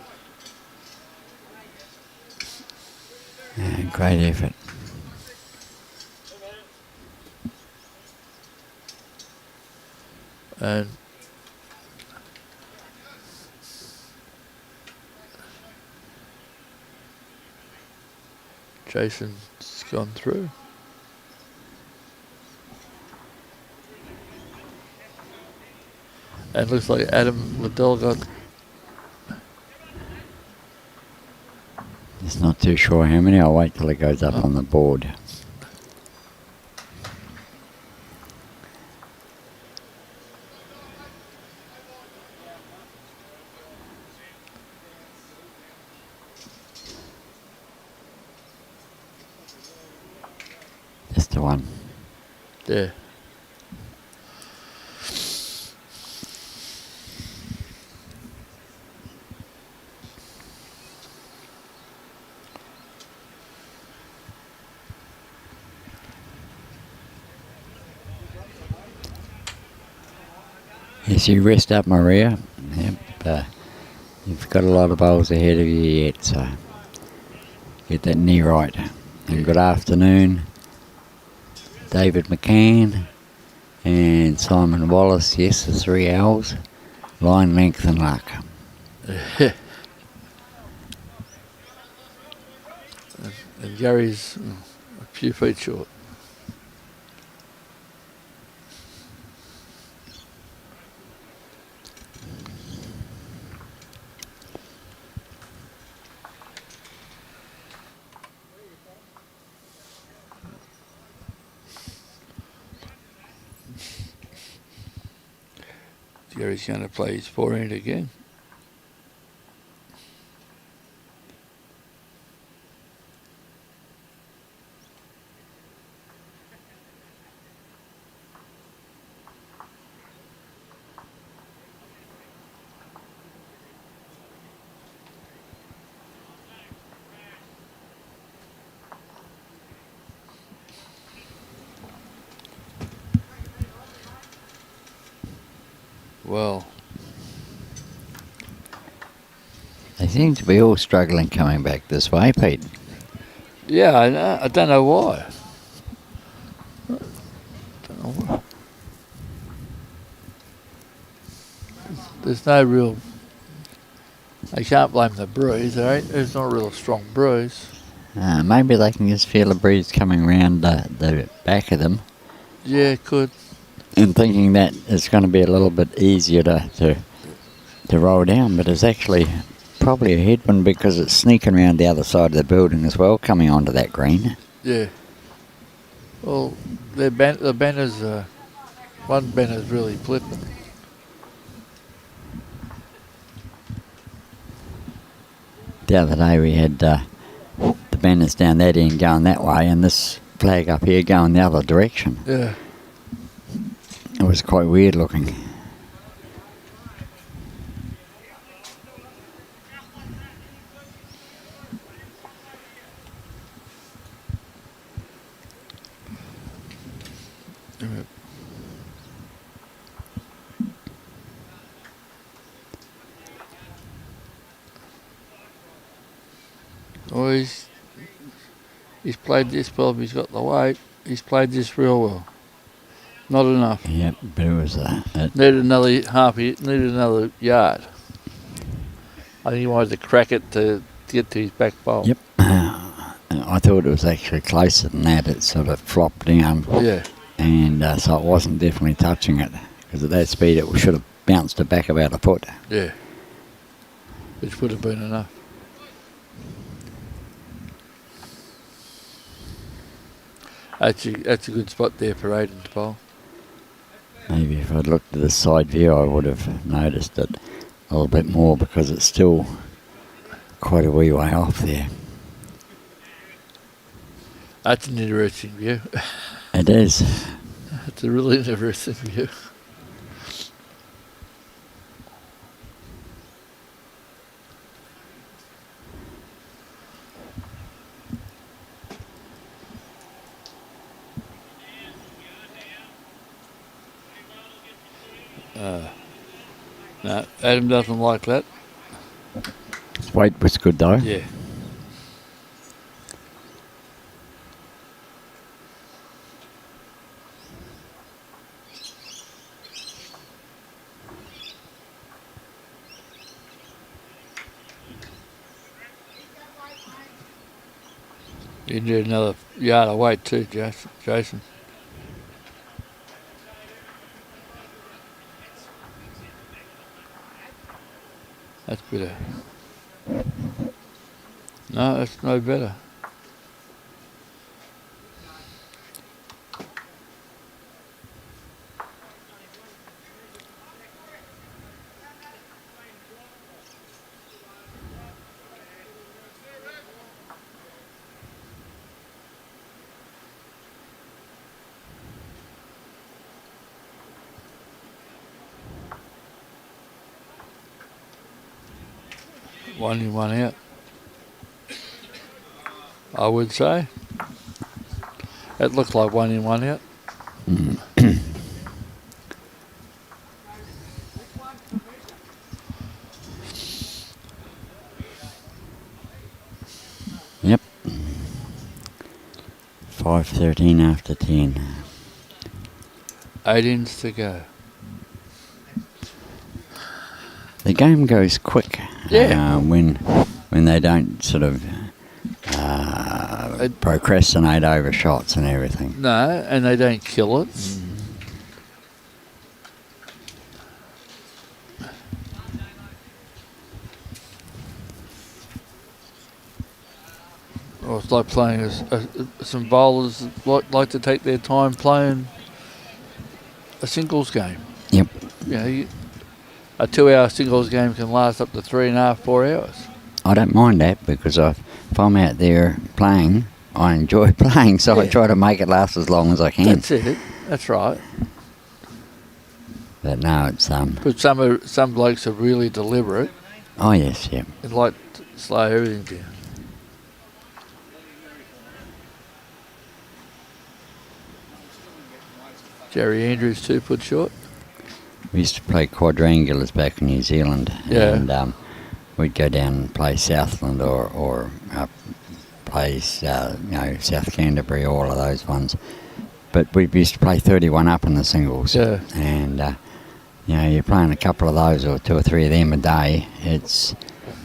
S2: Yeah, great effort.
S1: And Jason's gone through. And looks like Adam Liddell got...
S2: Just not too sure how many. I'll wait till it goes up on the board. Just the one.
S1: Yeah.
S2: Yes, you rest up, Maria. Yep, you've got a lot of bowls ahead of you yet, so get that knee right. And good afternoon, David McCann and Simon Wallace. Yes, the 3 owls. Line, length and luck.
S1: And Gary's a few feet short. Gary's going to play his forehand again. Well,
S2: they seem to be all struggling coming back this way, Pete.
S1: yeah, I don't know why. There's no real... I can't blame the breeze, there's not a real strong breeze.
S2: Maybe they can just feel a breeze coming round the back of them.
S1: Yeah, it could.
S2: And thinking that it's going to be a little bit easier to roll down, but it's actually probably a headwind because it's sneaking around the other side of the building as well, coming onto that green.
S1: Yeah. Well, the banners, one banner's really flipping.
S2: The other day we had the banners down that end going that way and this flag up here going the other direction.
S1: Yeah.
S2: It was quite weird looking.
S1: Oh, he's played this well. He's got the weight. He's played this real well. Not enough.
S2: Yep, but it was
S1: Needed another needed another yard. I think he wanted to crack it to get to his back bowl.
S2: Yep. I thought it was actually closer than that. It sort of flopped down.
S1: Yeah.
S2: And so it wasn't definitely touching it. Because at that speed it should have bounced it back about a foot.
S1: Yeah. Which would have been enough. That's a good spot there for Ayden to bowl.
S2: Maybe if I'd looked at the side view I would have noticed it a little bit more because it's still quite a wee way off there.
S1: That's an interesting view.
S2: It is.
S1: It's a really interesting view. No, Adam doesn't like that.
S2: His weight was good though.
S1: Yeah. You need another yard of weight too, Jason. That's better. No, that's no better. One in, one out. I would say. It looked like one in, one out.
S2: Yep. 5:13 after 10.
S1: 8 innings to go.
S2: The game goes quick.
S1: Yeah.
S2: When they don't sort of procrastinate over shots and everything.
S1: No, and they don't kill it. Or it's like playing some bowlers like to take their time playing a singles game.
S2: Yep.
S1: You know, a 2-hour singles game can last up to 3.5, 4 hours.
S2: I don't mind that because if I'm out there playing, I enjoy playing, so I try to make it last as long as I can.
S1: That's it. That's right.
S2: But no, it's
S1: But some blokes are really deliberate.
S2: Oh yes, yeah.
S1: And like to slow everything down. Jerry Andrews 2 foot short.
S2: We used to play quadrangulars back in New Zealand,
S1: Yeah.
S2: and we'd go down and play Southland or play South Canterbury, all of those ones. But we used to play 31 up in the singles,
S1: Yeah.
S2: and you're playing a couple of those or 2 or 3 of them a day. It's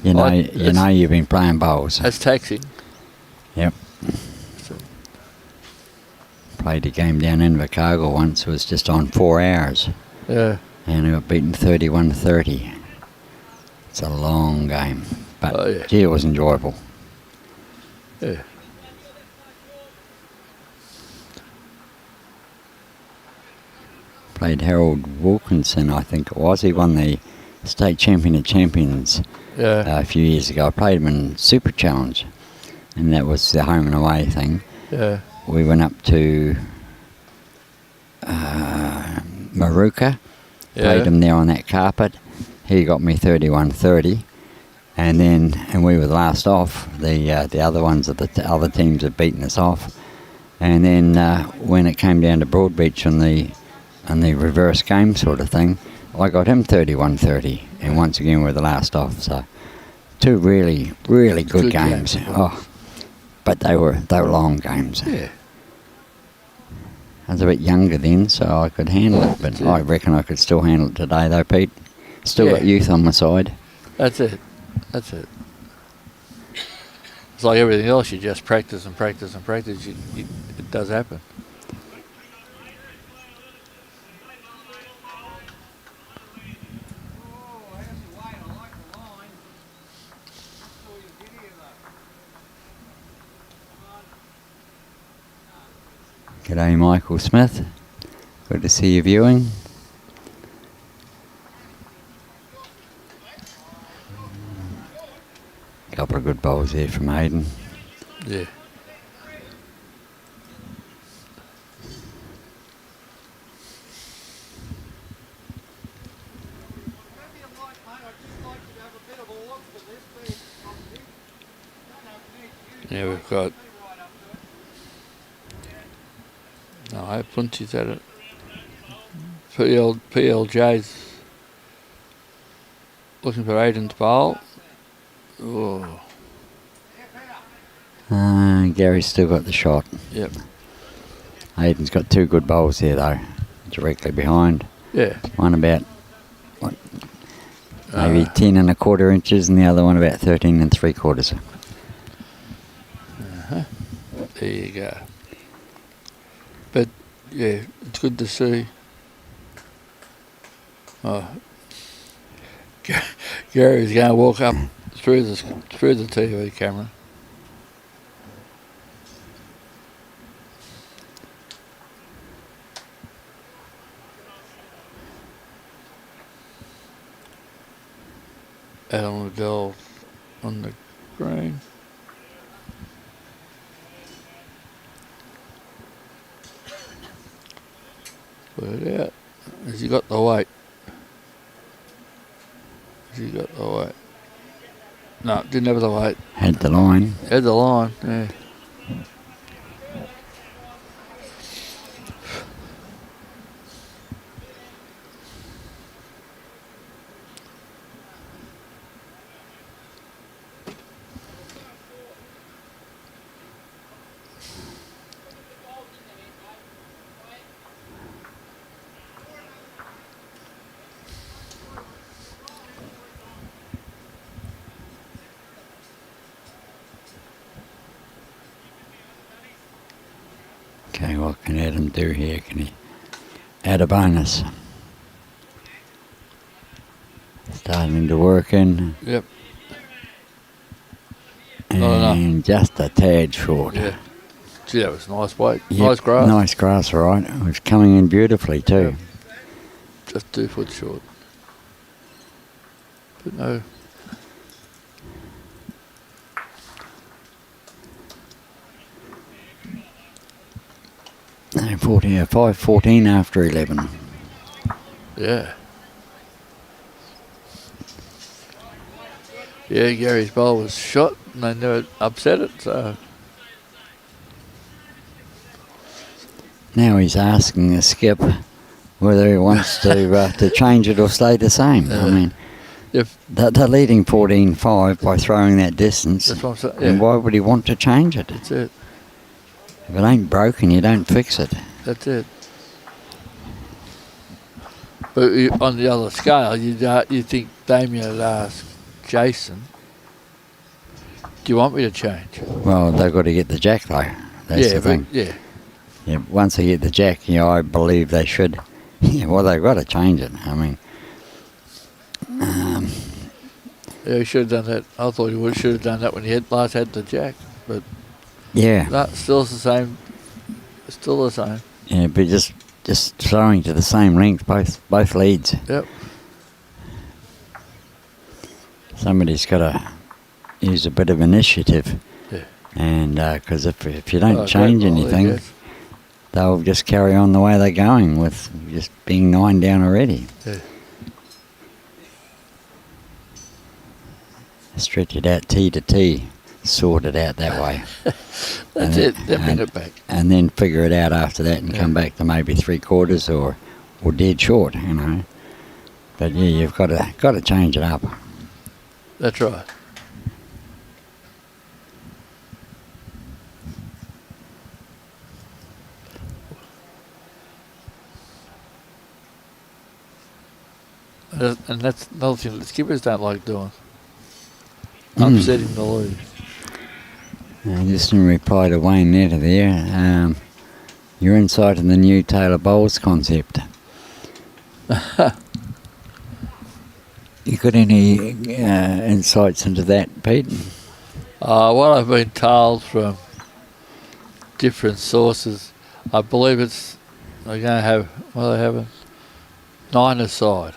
S2: you've been playing bowls.
S1: That's taxing.
S2: Yep. Played a game down in Invercargill once. It was just on 4 hours.
S1: Yeah.
S2: And we got beaten 31-30. It's a long game. But, gee, it was enjoyable.
S1: Yeah.
S2: Played Harold Wilkinson, I think it was. He won the state champion of champions
S1: Yeah.
S2: a few years ago. I played him in Super Challenge, and that was the home and away thing.
S1: Yeah.
S2: We went up to Maruka, played him there on that carpet. He got me 31-30, and we were the last off. The other ones of the other teams had beaten us off, and then when it came down to Broadbeach on the reverse game sort of thing, I got him 31-30, and once again we were the last off. So 2 really, really good games. Oh, but they were long games.
S1: Yeah.
S2: I was a bit younger then, so I could handle it, but I reckon I could still handle it today though, Pete. Still got youth on my side.
S1: That's it. It's like everything else, you just practice and practice and practice. It does happen.
S2: G'day Michael Smith, good to see you viewing. Couple of good bowls there from Ayden.
S1: Yeah. Yeah, we've got I have punches at it. PLJ's looking for Ayden to bowl. Oh.
S2: Gary's still got the shot.
S1: Yep.
S2: Ayden's got 2 good bowls there though, directly behind.
S1: Yeah.
S2: One about maybe 10 1/4 inches, and the other one about 13 3/4.
S1: There you go. But yeah, it's good to see. Gary's going to walk up through the TV camera. Adam Liddell on the green. Put it out. Has he got the weight? No, didn't have the weight.
S2: Had the line.
S1: Had the line, yeah.
S2: Okay, what can Adam do here? Can he add a bonus? Starting to work in.
S1: Yep.
S2: And just a tad short.
S1: Yeah. Gee, that was nice weight.
S2: Yep,
S1: Nice grass.
S2: Nice grass, right. It was coming in beautifully too.
S1: Yep. Just 2 foot short. But no.
S2: No, 5:14 after 11.
S1: Yeah. Yeah, Gary's bowl was shot and they never upset it, so.
S2: Now he's asking the skip whether he wants to change it or stay the same. I mean,
S1: If
S2: they're leading 14-5 by throwing that distance.
S1: that's what I'm saying.
S2: And
S1: Yeah,
S2: why would he want to change it?
S1: that's it.
S2: If it ain't broken, you don't fix it.
S1: That's it. But on the other scale, you think Damien would ask Jason, do you want me to change?
S2: Well, they've got to get the jack though. That's the thing.
S1: Yeah.
S2: Yeah, once they get the jack, I believe they should. Yeah, well, they've got to change it. I mean,
S1: Yeah, he should have done that. I thought he should have done that when he last had the jack. But
S2: yeah.
S1: no, still the same. Still the same.
S2: Yeah, but just just throwing to the same length, both leads.
S1: Yep.
S2: Somebody's got to use a bit of initiative.
S1: Yeah.
S2: And because if you don't change
S1: great volley,
S2: anything,
S1: yes.
S2: they'll just carry on the way they're going with just being 9 down already.
S1: Yeah.
S2: Stretch it out tee to tee, sort it out that way.
S1: That's it. Then bring it back.
S2: And then figure it out after that and come back to maybe 3/4 or dead short, you know. But yeah, you've got to change it up.
S1: That's right. And that's another thing that skippers don't like doing. Upsetting the lead.
S2: Just in reply to Wayne Netter there, your insight in the new Taylor Bowles concept. You got any insights into that, Pete?
S1: What I've been told from different sources, I believe they're going to have, what are they having? 9 aside.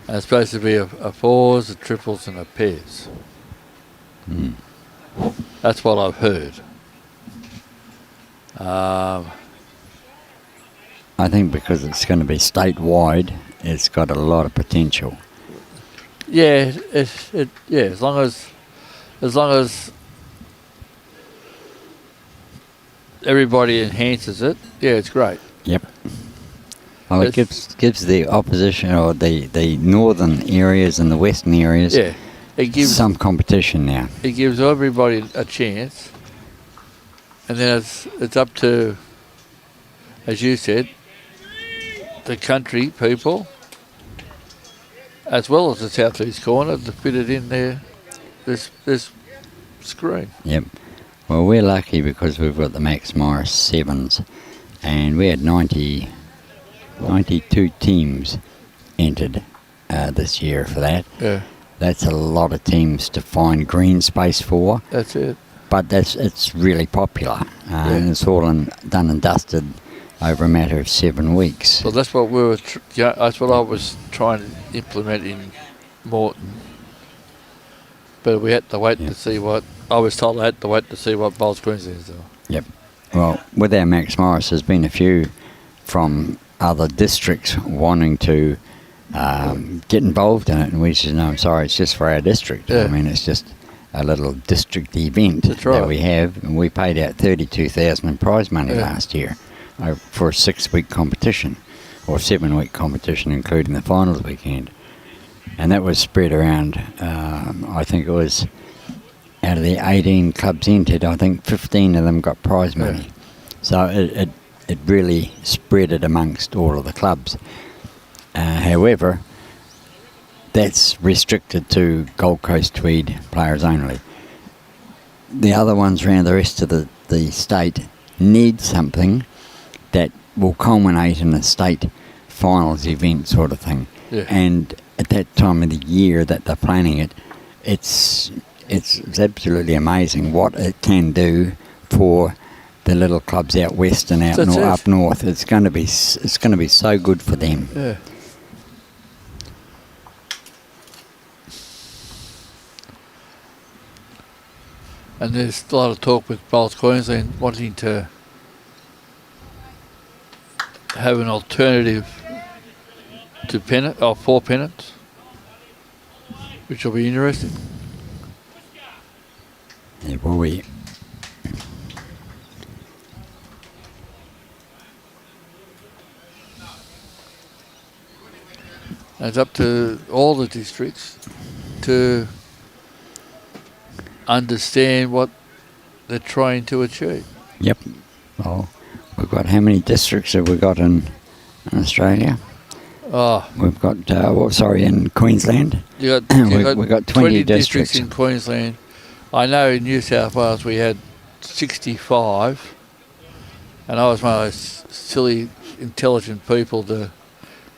S1: And it's supposed to be a fours, a triples and a pairs. That's what I've heard.
S2: I think because it's going to be statewide, it's got a lot of potential.
S1: Yeah, as long as everybody enhances it, yeah, it's great.
S2: Yep. Well, it gives the opposition or the northern areas and the western areas
S1: it gives
S2: some competition now.
S1: It gives everybody a chance, and then it's up to, as you said, the country people, as well as the southeast corner, to fit it in there. This screen.
S2: Yep. Well, we're lucky because we've got the Max Morris 7s, and we had 92 teams entered this year for that.
S1: Yeah.
S2: That's a lot of teams to find green space for.
S1: That's it.
S2: But it's really popular, and it's all done and dusted over a matter of 7 weeks.
S1: Well, that's what we were. That's what I was trying to implement in Morton. But we had to wait to see what I was told. I had to wait to see what Bowls Queensland's doing.
S2: Yep. Well, with our Max Morris, there's been a few from other districts wanting to get involved in it, and we said, no, I'm sorry, it's just for our district.
S1: Yeah.
S2: I mean, it's just a little district event
S1: right.
S2: that we have, and we paid out $32,000 in prize money last year for a 6-week competition, or 7-week competition, including the finals weekend. And that was spread around, I think it was out of the 18 clubs entered, I think 15 of them got prize money.
S1: Yeah.
S2: So it really spread it amongst all of the clubs. However, that's restricted to Gold Coast Tweed players only. The other ones around the rest of the state need something that will culminate in a state finals event sort of thing.
S1: Yeah.
S2: And at that time of the year that they're planning it, it's absolutely amazing what it can do for the little clubs out west and up north. It's going to be so good for them.
S1: Yeah. And there's a lot of talk with Bowls Queensland wanting to have an alternative to pennant, or 4 pennants, which will be interesting.
S2: Yeah, well,
S1: it's up to all the districts to understand what they're trying to achieve.
S2: Yep. Well, we've got, how many districts have we got in Australia?
S1: Oh,
S2: We've got, in Queensland.
S1: we've
S2: got 20 districts
S1: in Queensland. I know in New South Wales we had 65, and I was one of those silly, intelligent people that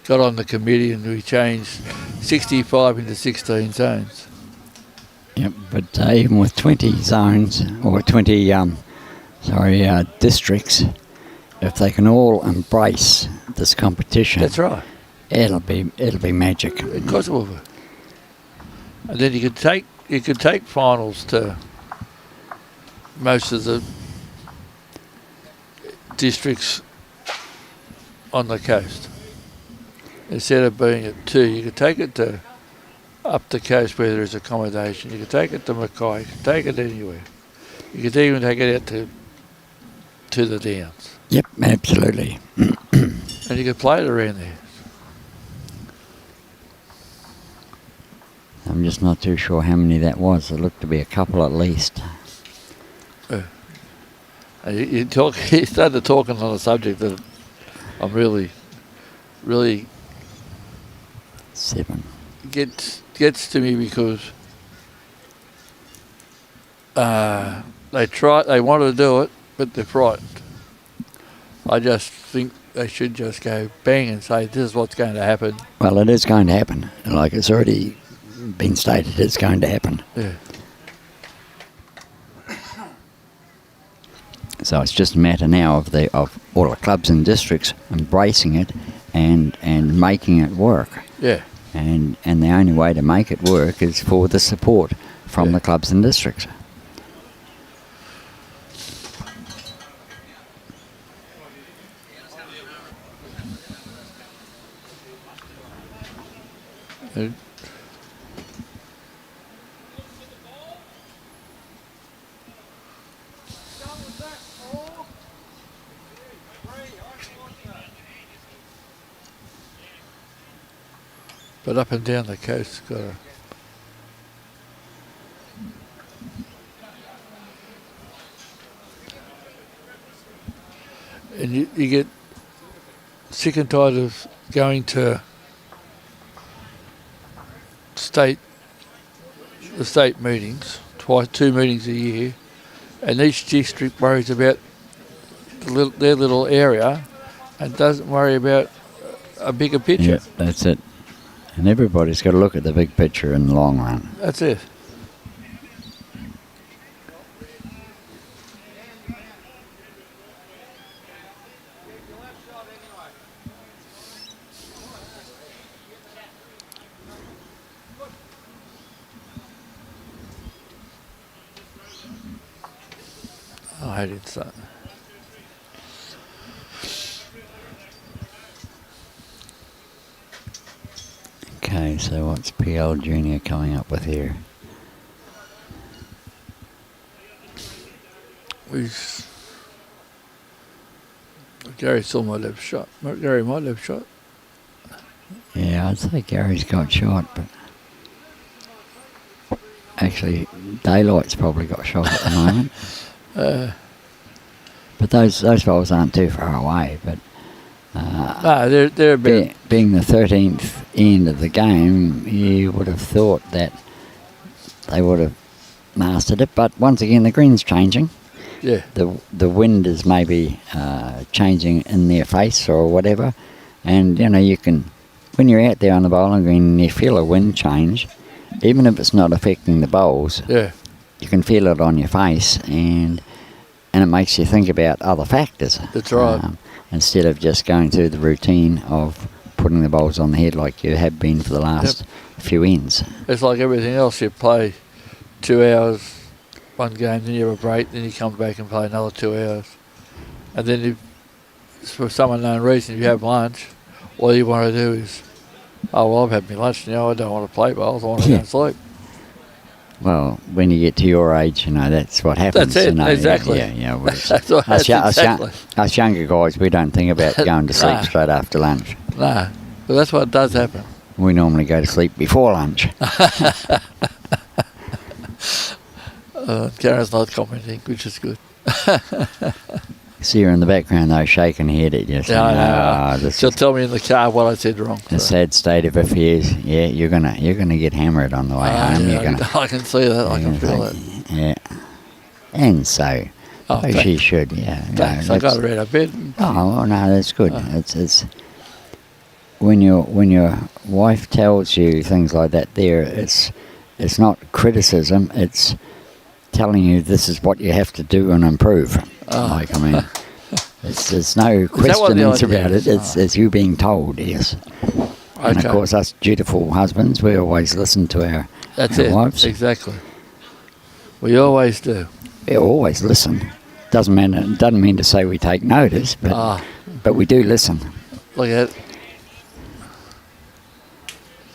S1: got on the committee, and we changed 65 into 16 zones.
S2: Yep, but even with 20 zones, or 20 districts, if they can all embrace this competition,
S1: That's right.
S2: it'll be magic.
S1: Of course it will be. And then you could take finals to most of the districts on the coast. Instead of being at 2, you could take it to up the coast where there is accommodation. You could take it to Mackay. You could take it anywhere. You could even take it out to the Downs.
S2: Yep, absolutely.
S1: And you could play it around there.
S2: I'm just not too sure how many that was. It looked to be a couple at least.
S1: And you started talking on a subject that I'm really
S2: 7.
S1: gets to me because they want to do it, but they're frightened. I just think they should just go bang and say, this is what's going to happen.
S2: Well, it is going to happen. Like it's already been stated, it's going to happen.
S1: Yeah.
S2: So it's just a matter now of all the clubs and districts embracing it and making it work.
S1: Yeah.
S2: And the only way to make it work is for the support from the clubs and districts.
S1: But up and down the coast, got a and you get sick and tired of going to the state meetings, 2 meetings a year, and each district worries about their little area and doesn't worry about a bigger picture.
S2: Yeah, that's it. And everybody's got to look at the big picture in the long run.
S1: That's it. I hated that.
S2: Okay, so what's PL Junior coming up with here?
S1: Gary still might have shot. Gary might have shot.
S2: Yeah, I'd say Gary's got shot, but actually Daylight's probably got shot at the moment. But those balls aren't too far away. But
S1: no, they're a bit.
S2: Being the 13th end of the game, you would have thought that they would have mastered it. But once again, the green's changing.
S1: Yeah.
S2: The wind is maybe changing in their face or whatever, and you can, when you're out there on the bowling green and you feel a wind change, even if it's not affecting the bowls, you can feel it on your face, and it makes you think about other factors.
S1: That's right.
S2: Instead of just going through the routine of putting the bowls on the head like you have been for the last few ends.
S1: It's like everything else. You play 2 hours one game, then you have a break, then you come back and play another 2 hours. And then for some unknown reason, if you have lunch, all you want to do is, I've had my lunch now, I don't want to play bowls, I want to go and sleep.
S2: Well, when you get to your age, that's what happens.
S1: That's it, exactly.
S2: Yeah.
S1: Us
S2: Us younger guys, we don't think about going to sleep straight after lunch.
S1: No, but that's what does happen.
S2: We normally go to sleep before lunch.
S1: Karen's not commenting, which is good.
S2: See her in the background though, shaking her head at you.
S1: I know. She'll tell me in the car what I said wrong.
S2: A sad state of affairs. Yeah, you're gonna get hammered on the way home.
S1: Yeah, I can see that. I can feel that.
S2: Yeah, and so she should. Yeah.
S1: Thanks. I got her out of bed.
S2: Oh no, that's good. It's when your wife tells you things like that. It's not criticism. It's telling you this is what you have to do and improve. There's no
S1: that what the
S2: questions
S1: idea
S2: about
S1: is?
S2: it. It's you being told, yes. And of
S1: Okay.
S2: course, us dutiful husbands, we always listen to our wives.
S1: Exactly. We always do.
S2: We always listen. Doesn't mean to say we take notice, but we do listen.
S1: Look at it.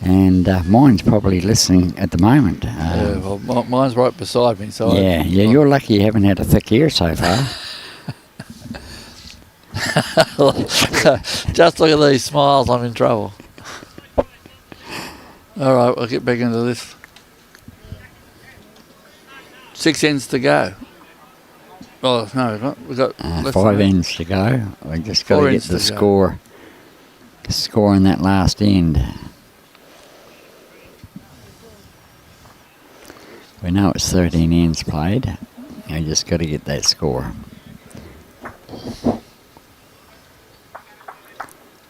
S2: And mine's probably listening at the moment.
S1: Yeah, well, mine's right beside me. So
S2: you're lucky you haven't had a thick ear so far.
S1: Just look at these smiles, I'm in trouble. All right, we'll get back into this. 6 ends to go. Oh, no, we've got
S2: 5 ends to go. We just got to get the score in that last end. We know it's 13 ends played. We just got to get that score.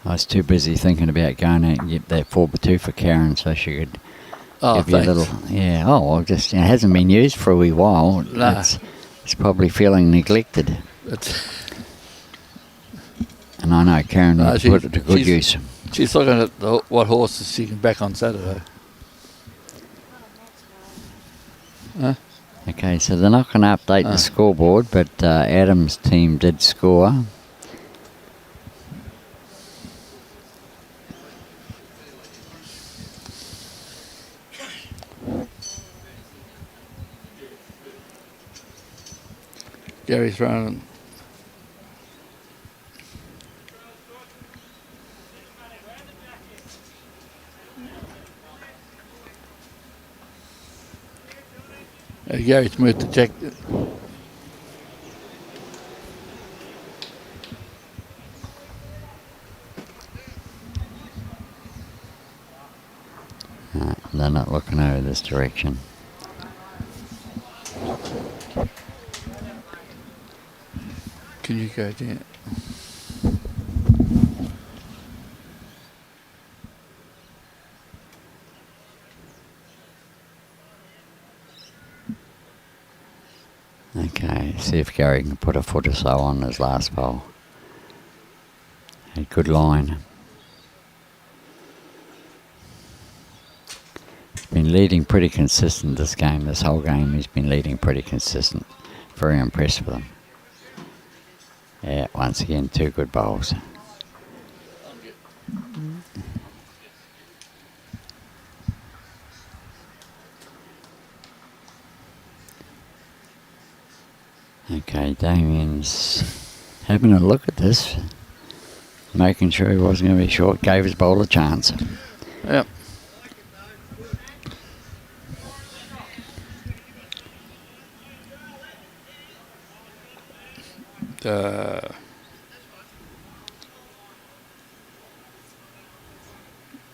S2: I was too busy thinking about going out and get that 4x2 for Karen so she could give you a little... Yeah, well, just it hasn't been used for a wee while.
S1: No.
S2: It's probably feeling neglected. And I know Karen would put it to good use.
S1: She's looking at what horses she can back on Saturday. Huh?
S2: Okay, so they're not going to update the scoreboard, but Adam's team did score.
S1: Gary's running. Gary's moved to check.
S2: They're not looking over this direction.
S1: Can you go down?
S2: Okay, see if Gary can put a foot or so on his last bowl. A good line. He's been leading pretty consistent this game. This whole game he's been leading pretty consistent. Very impressed with him. Yeah, once again, 2 good bowls. Okay, Damien's having a look at this, making sure he wasn't going to be short, gave his bowl a chance.
S1: Yep.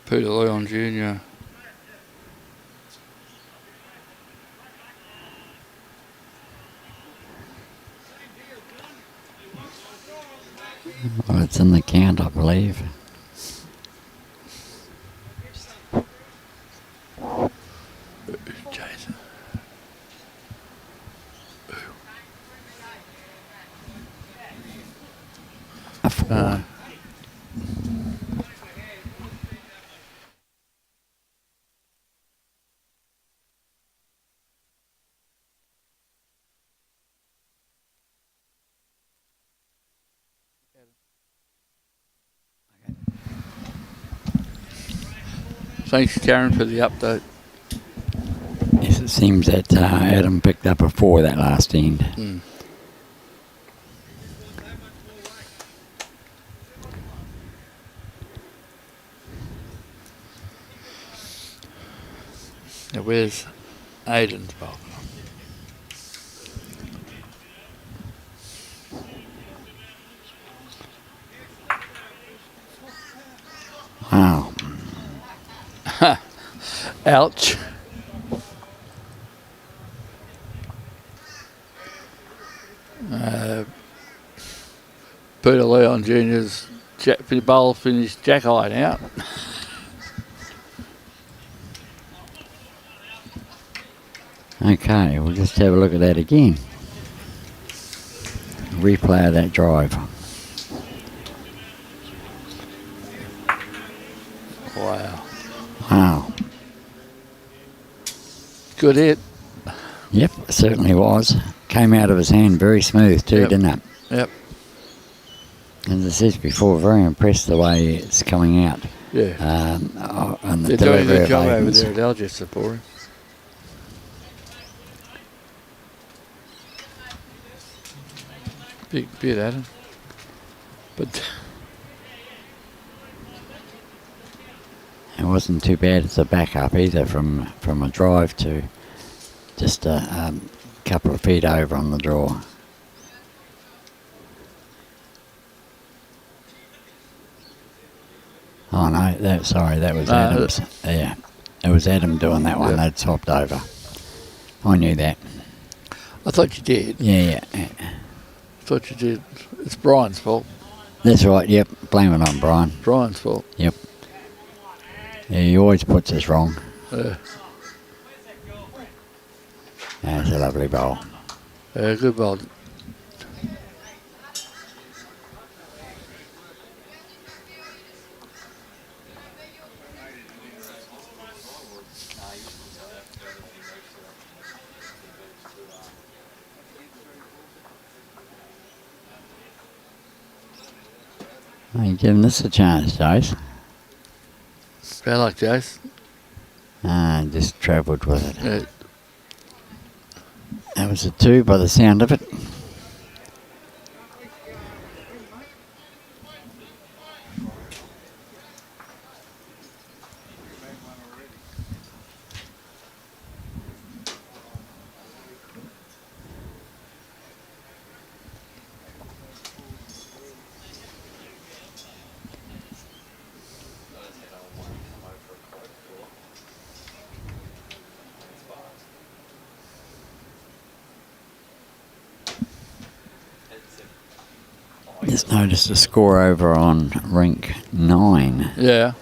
S1: Peter Leon Jr.
S2: Well, it's in the count, I believe.
S1: Jason.
S2: A 4.
S1: Thanks, Karen, for the update.
S2: Yes, it seems that Adam picked up a 4 that last end.
S1: Mm. Now, where's Ayden's bowl?
S2: Wow.
S1: Ouch. Peter Leon Jr.'s bowl finished jack-eyed out.
S2: Okay, we'll just have a look at that again. Replay of that drive.
S1: Good hit.
S2: Yep, it certainly was. Came out of his hand very smooth too,
S1: Yep.
S2: didn't it?
S1: Yep.
S2: As I said before, very impressed the way it's coming out.
S1: Yeah.
S2: And the
S1: They're doing a
S2: delivery
S1: good
S2: of
S1: job over
S2: Ayden's.
S1: there at Algester for him. Big bit at him. But
S2: It wasn't too bad as a backup either from a drive to just a couple of feet over on the draw. Oh no, that was Adams. Yeah, it was Adam doing that one.
S1: Yeah.
S2: They'd swapped over. I knew that.
S1: I thought you did.
S2: Yeah.
S1: I thought you did. It's Brian's fault.
S2: That's right, yep. Blame it on Brian.
S1: Brian's fault.
S2: Yep. Yeah, he always puts us wrong. That's a lovely bowl.
S1: Good ball.
S2: Hey, giving this a chance, Jace.
S1: Bad luck, Jace.
S2: Just travelled with it.
S1: Yeah.
S2: That was a 2 by the sound of it. Just noticed a score over on rink 9.
S1: Yeah.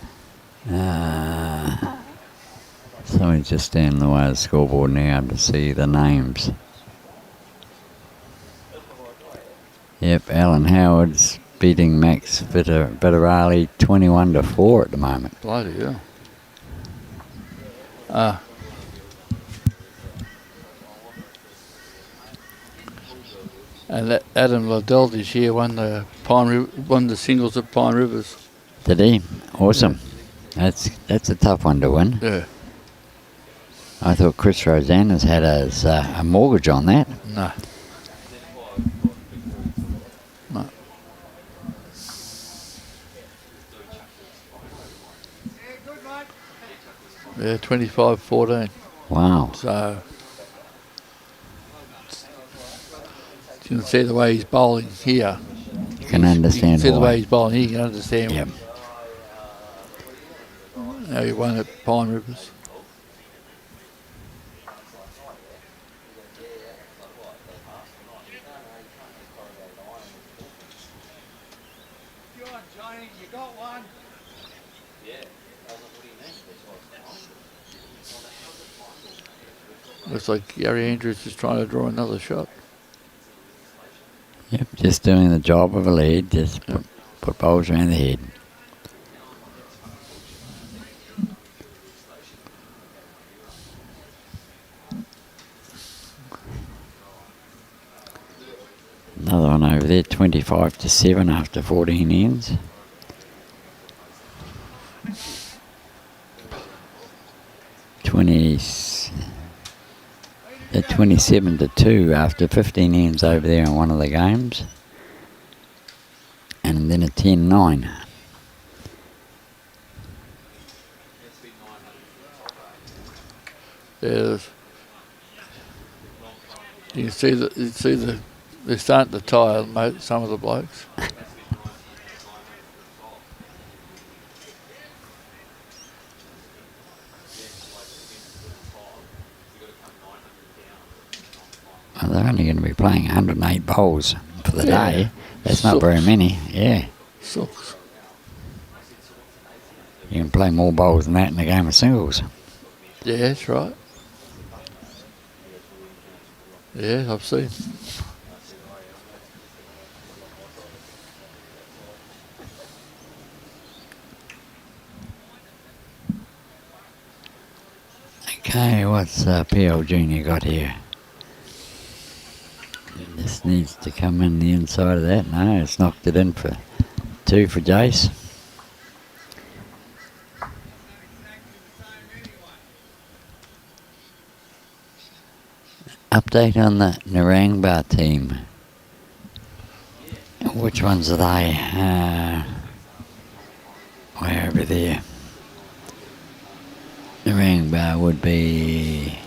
S2: So we just stand in the way of the scoreboard now to see the names. Yep, Alan Howard's beating Max Vittorali 21-4 at the moment.
S1: Bloody hell. And Adam Liddell this year won the singles at Pine Rivers.
S2: Did he? Awesome. That's a tough one to win.
S1: Yeah.
S2: I thought Chris Rosanna's had a mortgage on that.
S1: No. No. Yeah, 25-14.
S2: Wow.
S1: So you can see the way he's bowling here.
S2: You can understand
S1: You can see the
S2: why.
S1: way he's bowling here. You can understand
S2: Yep.
S1: how he won at Pine Rivers. Looks like Gary Andrews is trying to draw another shot.
S2: Yep, just doing the job of a lead, just put bowls around the head. Another one over there, 25-7 after 14 ends. At 27-2 after 15 ends over there in one of the games. And then a 10-9.
S1: Yes. You can see that they're starting to tire some of the blokes.
S2: Well, they're only going to be playing 108 bowls for the day. That's not
S1: Sucks.
S2: very many, yeah.
S1: Sucks.
S2: You can play more bowls than that in a game of singles.
S1: Yeah, that's right. Yeah, I've seen.
S2: Okay, what's PL Junior got here? This needs to come in the inside of that. No, it's knocked it in for 2 for Jace. Update on the Narangba team. Which ones are they? Way over there. Narangba would be...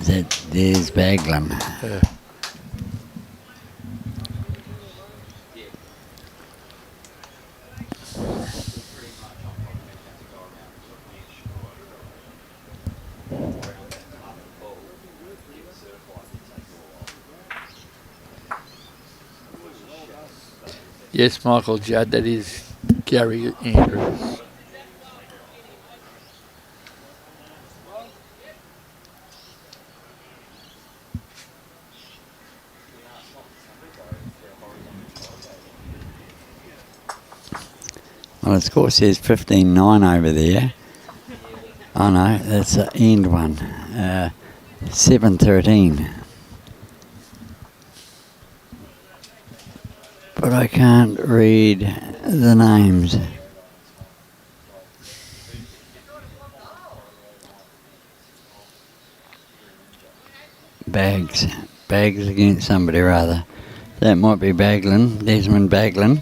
S2: There's Baglan.
S1: Yeah. Yes, Michael Judd, that is Gary Andrews.
S2: Well, the score says 15-9 over there. Oh no, that's the end one. 7-13. But I can't read the names. Bags against somebody rather. That might be Baglin, Desmond Baglin.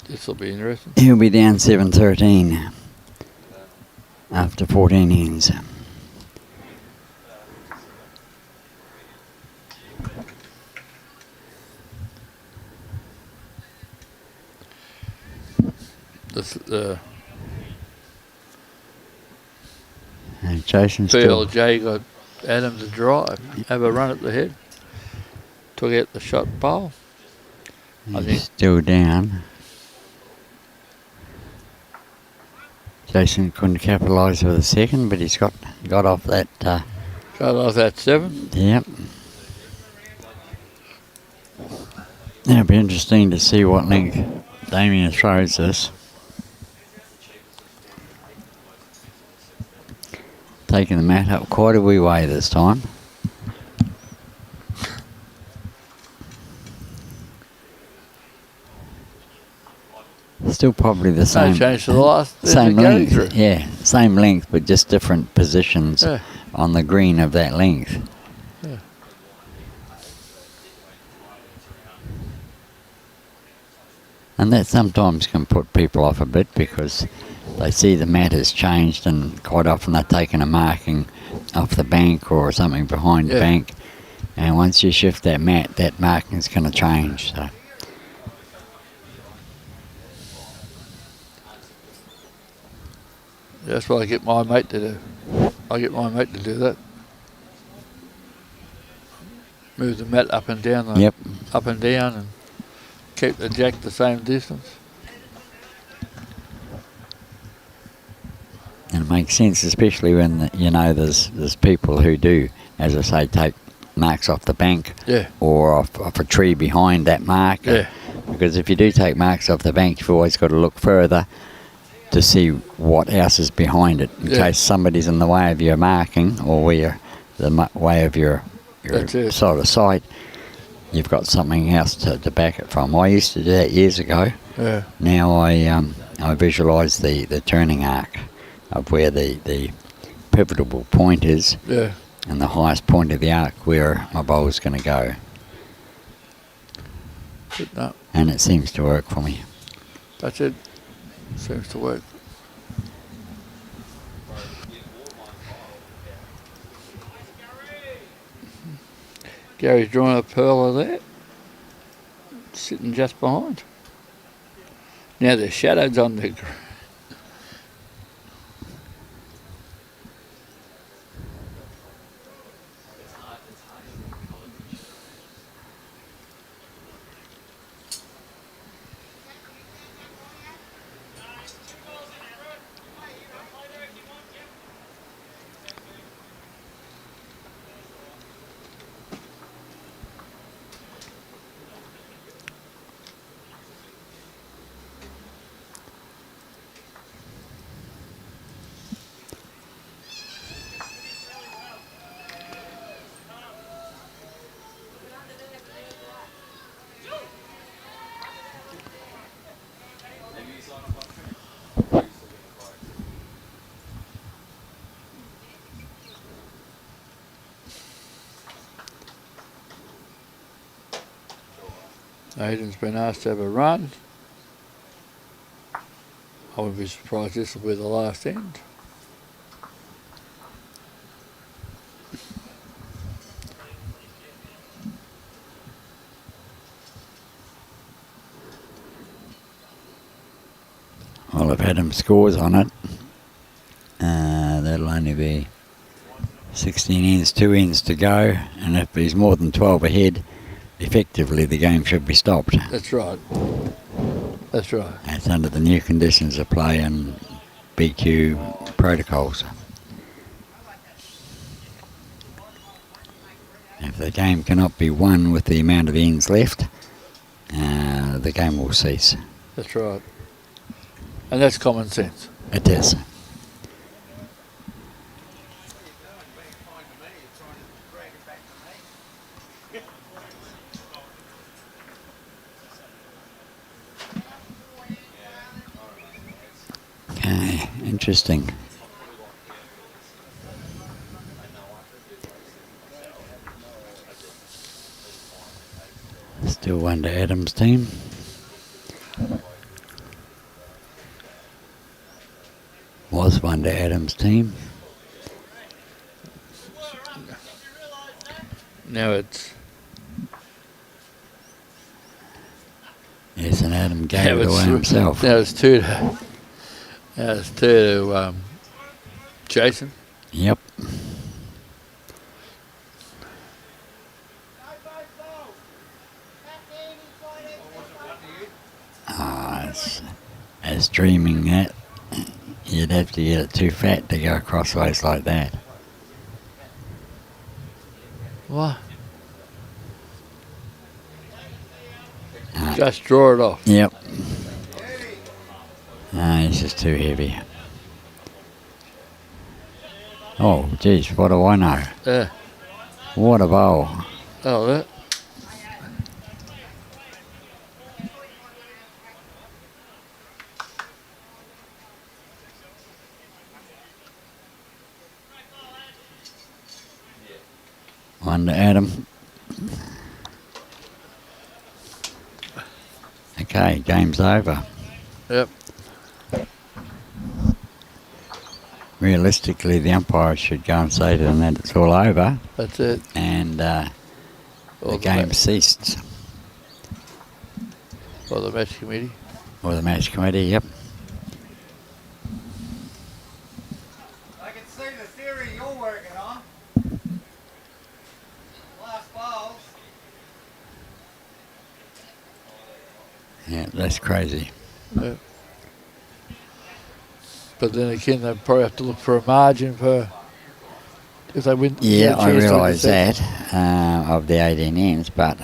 S1: This will be interesting.
S2: He'll be down 7-13 after 14 innings. Jason still.
S1: PLJ got Adam to drive, have a run at the head, took out the shot pole. I think
S2: Still down. Jason couldn't capitalise with a second, but he's got off that.
S1: got off that 7.
S2: Yep. It'll be interesting to see what length Damien throws this. Taking the mat up quite a wee way this time. Still probably the same.
S1: No change to the last.
S2: Same length, yeah, same length, but just different positions
S1: Yeah.
S2: on the green of that length.
S1: Yeah.
S2: And that sometimes can put people off a bit because they see the mat has changed, and quite often they're taking a marking off the bank or something behind the bank. And once you shift that mat, that marking is going to change. So.
S1: That's what I get my mate to do. I get my mate to do that. Move the mat up and down, up and down, and keep the jack the same distance.
S2: And it makes sense, especially when there's people who do, as I say, take marks off the bank or off a tree behind that mark. Because if you do take marks off the bank, you've always got to look further to see what else is behind it, in case somebody's in the way of your marking or the way of your sort of sight. You've got something else to back it from. I used to do that years ago.
S1: Yeah.
S2: Now I visualise the turning arc of where the pivotal point is, and the highest point of the arc where my bowl's going to go. And it seems to work for me.
S1: That's it. Seems to work. Gary's drawing a Parrella there, sitting just behind. Now there's shadows on the green. Ayden's been asked to have a run. I wouldn't be surprised this will be the last end.
S2: Well, if Adam scores on it, that'll only be 16 ends, 2 ends to go, and if he's more than 12 ahead, effectively the game should be stopped.
S1: That's right. That's right.
S2: That's under the new conditions of play and BQ protocols. If the game cannot be won with the amount of ends left, the game will cease.
S1: That's right. And that's common sense.
S2: It is. Okay, interesting. Still one to Adam's team. Was one to Adam's team.
S1: Now it's...
S2: Yes, and Adam gave it away himself.
S1: Now it's two to Jason.
S2: Yep. As dreaming that, you'd have to get it too fat to go crossways like that.
S1: What? Just draw it off.
S2: Yep. It's just too heavy. Oh, geez, what do I know?
S1: Yeah.
S2: What a bowl.
S1: Oh, that.
S2: One to Adam. Okay, game's over.
S1: Yep.
S2: Realistically, the umpire should go and say to them that it's all over.
S1: That's it.
S2: And the game ceased.
S1: Or the match committee.
S2: Or the match committee, yep.
S3: I can see the theory you're working on. Last balls.
S2: Yeah, that's crazy.
S1: Yep. But then again, they probably have to look for a margin for if they win.
S2: Yeah, I realise that of the 18 ends, but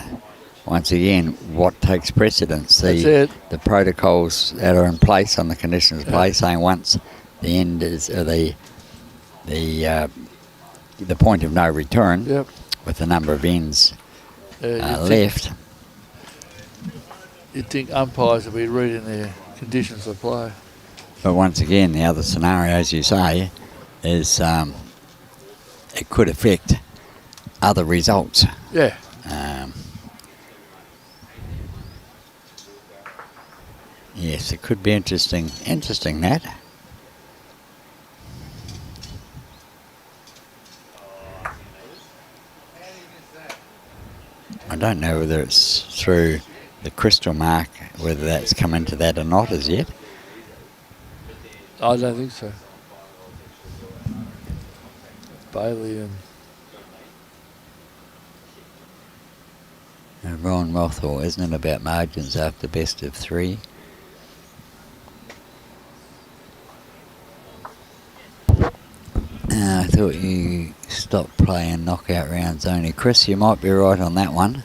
S2: once again, what takes precedence? The protocols that are in place on the conditions of play, saying once the end is the point of no return, with the number of ends left.
S1: You'd think umpires would be reading their conditions of play.
S2: But once again, the other scenario, as you say, is it could affect other results.
S1: Yeah.
S2: Yes, it could be interesting. Interesting, that. I don't know whether it's through the crystal mark, whether that's come into that or not as yet.
S1: I don't think so. Bailey
S2: and Ron Rothwell, isn't it about margins after best of 3? I thought you stopped playing knockout rounds only. Chris, you might be right on that one.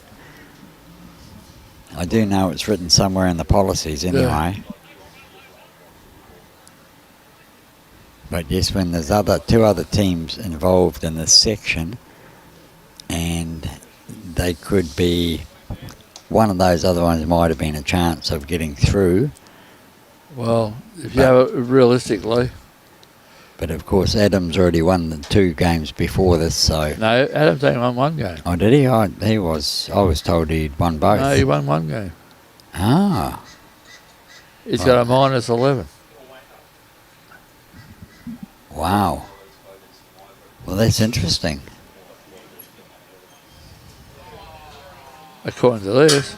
S2: I do know it's written somewhere in the policies anyway. Yeah. But yes, when there's two other teams involved in this section, and they could be, one of those other ones might have been a chance of getting through.
S1: Well, if you have it realistically.
S2: But of course, Adam's already won the 2 games before this, so.
S1: No, Adam's only won 1 game.
S2: Oh, did he? I was told he'd won both.
S1: No, he won 1 game.
S2: Ah.
S1: He's got a -11.
S2: Wow. Well, that's interesting.
S1: According to this.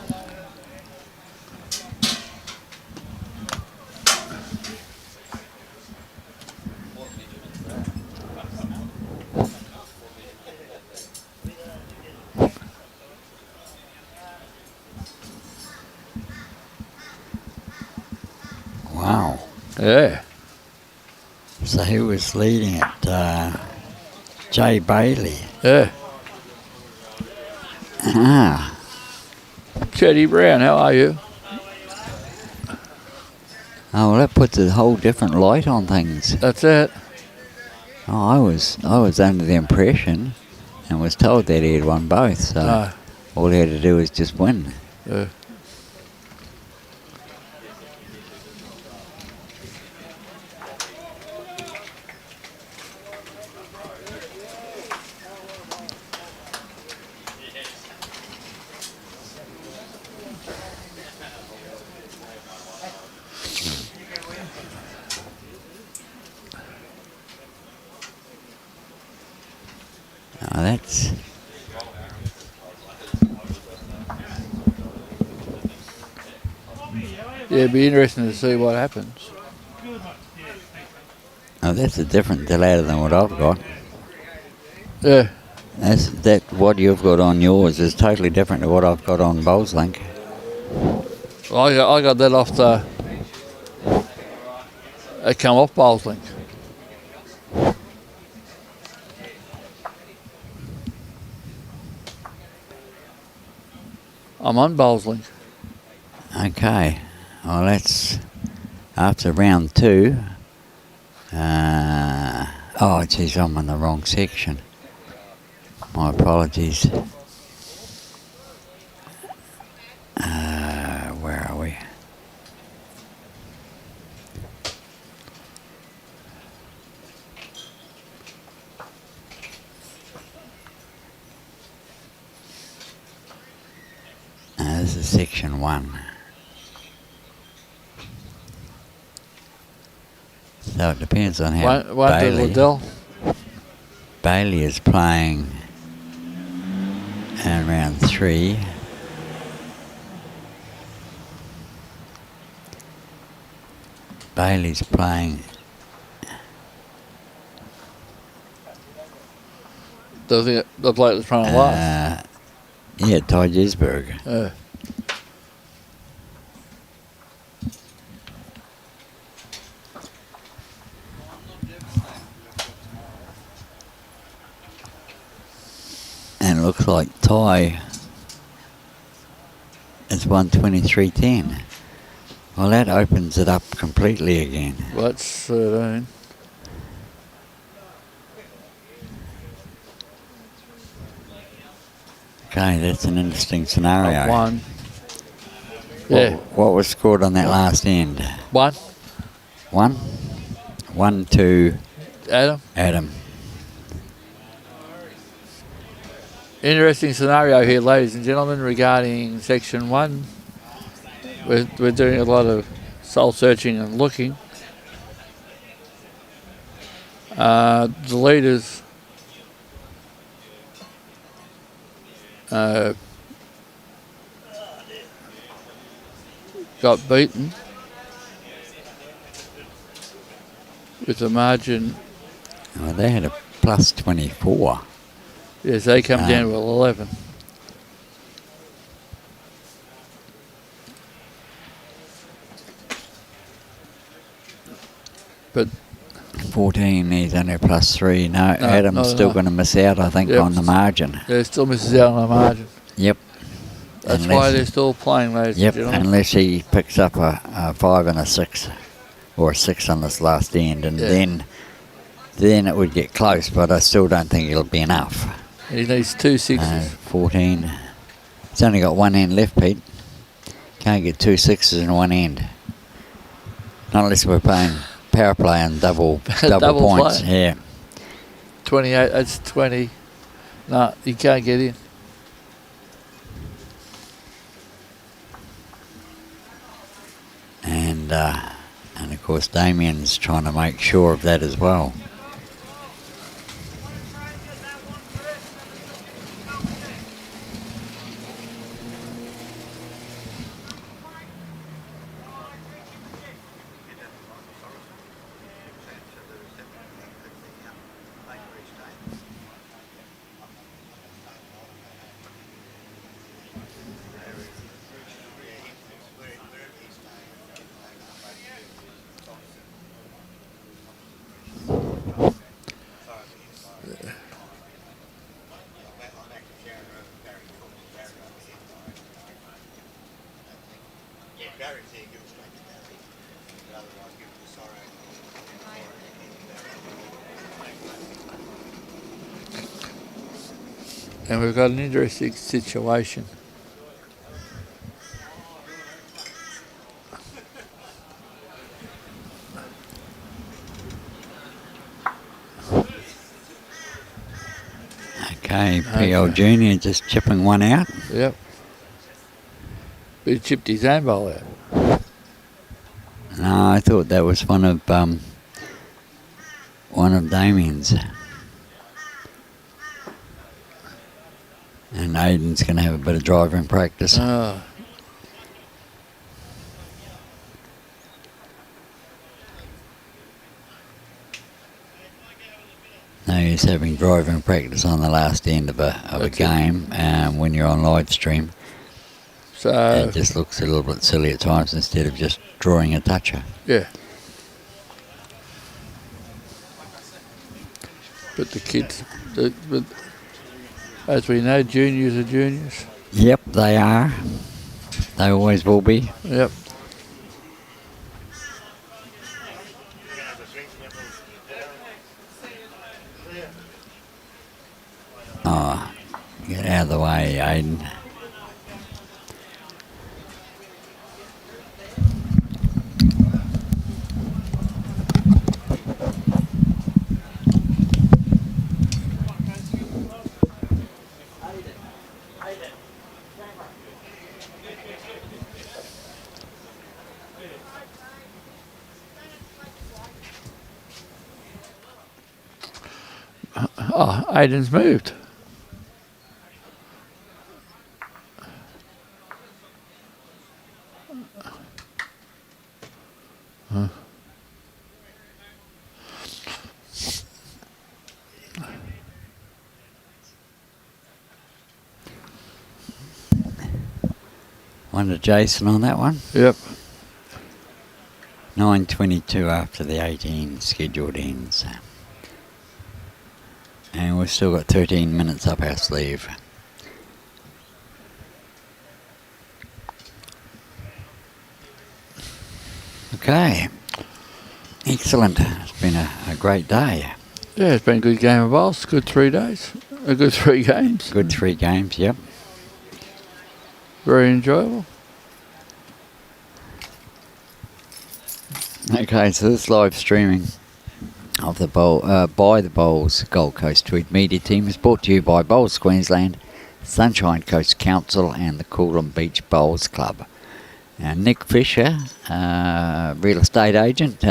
S2: Wow.
S1: Yeah.
S2: So who was leading it? Jay Bailey.
S1: Yeah.
S2: Ah.
S1: Chetty Brown, how are you?
S2: Oh, well, that puts a whole different light on things.
S1: That's it.
S2: Oh, I was under the impression and was told that he had won both, so all he had to do was just win.
S1: Yeah.
S2: Oh, that's...
S1: Yeah, it'd be interesting to see what happens.
S2: Oh, that's a different ladder than what I've got.
S1: Yeah.
S2: What you've got on yours is totally different to what I've got on Bowls Link.
S1: Well, I got that off the... It come off Bowls Link. I'm on Bowls Link.
S2: Okay. Well, that's after round 2. Oh, geez, I'm in the wrong section. My apologies. Where are we? This is section 1. So it depends on how
S1: One to Liddell.
S2: Bailey is playing in round 3. Bailey's playing.
S1: Does he the bloke that's trying to last?
S2: Yeah, Ty Gisberg. And it looks like Ty is 123.10. Well, that opens it up completely again.
S1: What's 13?
S2: Okay, that's an interesting scenario.
S1: 1. Yeah.
S2: What was scored on that last end?
S1: 1.
S2: 1? 1 to
S1: Adam.
S2: Adam.
S1: Interesting scenario here, ladies and gentlemen, regarding section 1. We're doing a lot of soul searching and looking. The leaders got beaten with a margin.
S2: Well, they had a plus 24.
S1: Yes, they come down to 11. But
S2: 14, he's only plus 3. No, Adam's still going to miss out, I think, on the margin.
S1: Yeah, still misses out on the margin.
S2: Yep.
S1: That's why they're still playing, ladies and gentlemen.
S2: Unless he picks up a 5 and a 6, or a 6 on this last end, and then it would get close, but I still don't think it'll be enough.
S1: He needs 2 6s.
S2: 14. It's only got 1 end left, Pete. Can't get 2 6s in 1 end. Not unless we're power play and double
S1: Double
S2: points.
S1: play.
S2: Yeah.
S4: 28, that's 20. No, you can't get in.
S2: And of course Damien's trying to make sure of that as well.
S4: And we've got an interesting situation.
S2: Okay, PL Junior just chipping one out.
S4: Yep. He chipped his own bowl out.
S2: No, I thought that was one of Damien's. And Ayden's going to have a bit of driving practice.
S4: Oh.
S2: No use having driving practice on the last end of a game when you're on live stream.
S4: So
S2: It just looks a little bit silly at times instead of just drawing a toucher.
S4: yeah. But the kids, but as we know, juniors are juniors.
S2: Yep, they are. They always will be.
S4: Yep.
S2: Oh, get out of the way, Ayden.
S4: Oh, Ayden's moved.
S2: One to Jason on that one.
S4: Yep.
S2: 9:22 after the 18 scheduled ends. And we've still got 13 minutes up our sleeve. Okay. Excellent. It's been a great day.
S4: Yeah, it's been a good game of bowls. Good 3 days. A good 3 games.
S2: Good 3 games, yep.
S4: Very enjoyable.
S2: Okay, so this live streaming of the bowl by the Bowls Gold Coast Tweed Media Team is brought to you by Bowls Queensland, Sunshine Coast Council and the Coolum Beach Bowls Club. Now, Nick Fisher, real estate agent,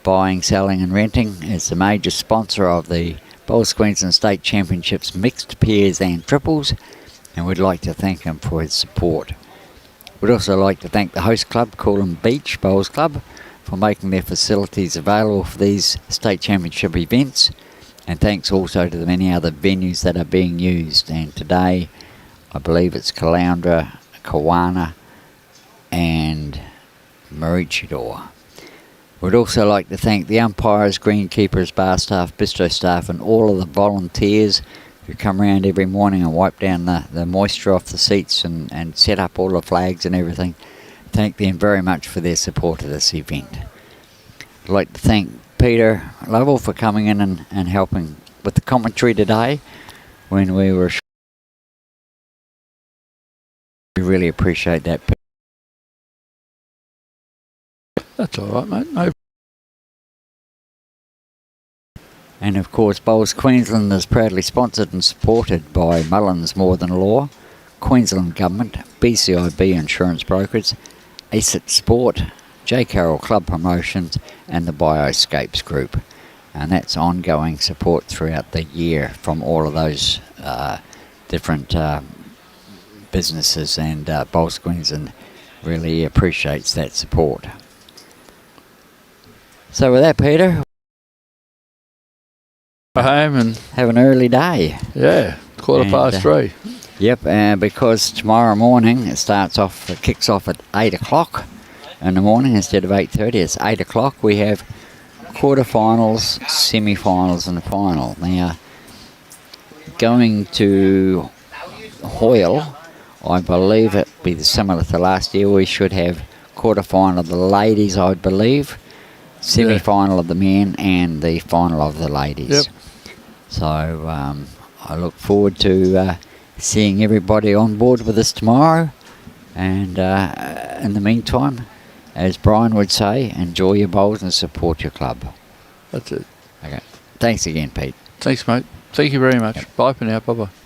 S2: buying, selling and renting, is the major sponsor of the Bowls Queensland State Championships mixed pairs and triples, and we'd like to thank him for his support. We'd also like to thank the host club, Coolum Beach Bowls Club, for making their facilities available for these state championship events, and thanks also to the many other venues that are being used. And today I believe it's Caloundra, Kawana and Maroochydore. We'd also like to thank the umpires, greenkeepers, bar staff, bistro staff and all of the volunteers who come around every morning and wipe down the moisture off the seats and set up all the flags and everything. Thank them very much for their support of this event. I'd like to thank Peter Lovell for coming in and helping with the commentary today when we were. We really appreciate that.
S4: That's all right, mate. No
S2: And of course, Bowls Queensland is proudly sponsored and supported by Mullins More Than Law, Queensland Government, BCIB Insurance Brokers, ACIT Sport, J. Carroll Club Promotions, and the Bioscapes Group. And that's ongoing support throughout the year from all of those different businesses, and Bowls Queensland really appreciates that support. So with that, Peter,
S4: Home and
S2: have an early day.
S4: yeah, quarter past 3.
S2: Yep, because tomorrow morning it kicks off at 8 o'clock in the morning instead of 8:30. It's 8 o'clock. We have quarterfinals, semi-finals, and a final. Now, going to Hoyle, I believe it'll be similar to last year. We should have quarterfinal of the ladies, I believe, semi-final of the men, and the final of the ladies.
S4: Yep.
S2: So I look forward to seeing everybody on board with us tomorrow. And in the meantime, as Brian would say, enjoy your bowls and support your club.
S4: That's it.
S2: Okay. Thanks again, Pete.
S4: Thanks, mate. Thank you very much. Bye for now. Bye-bye.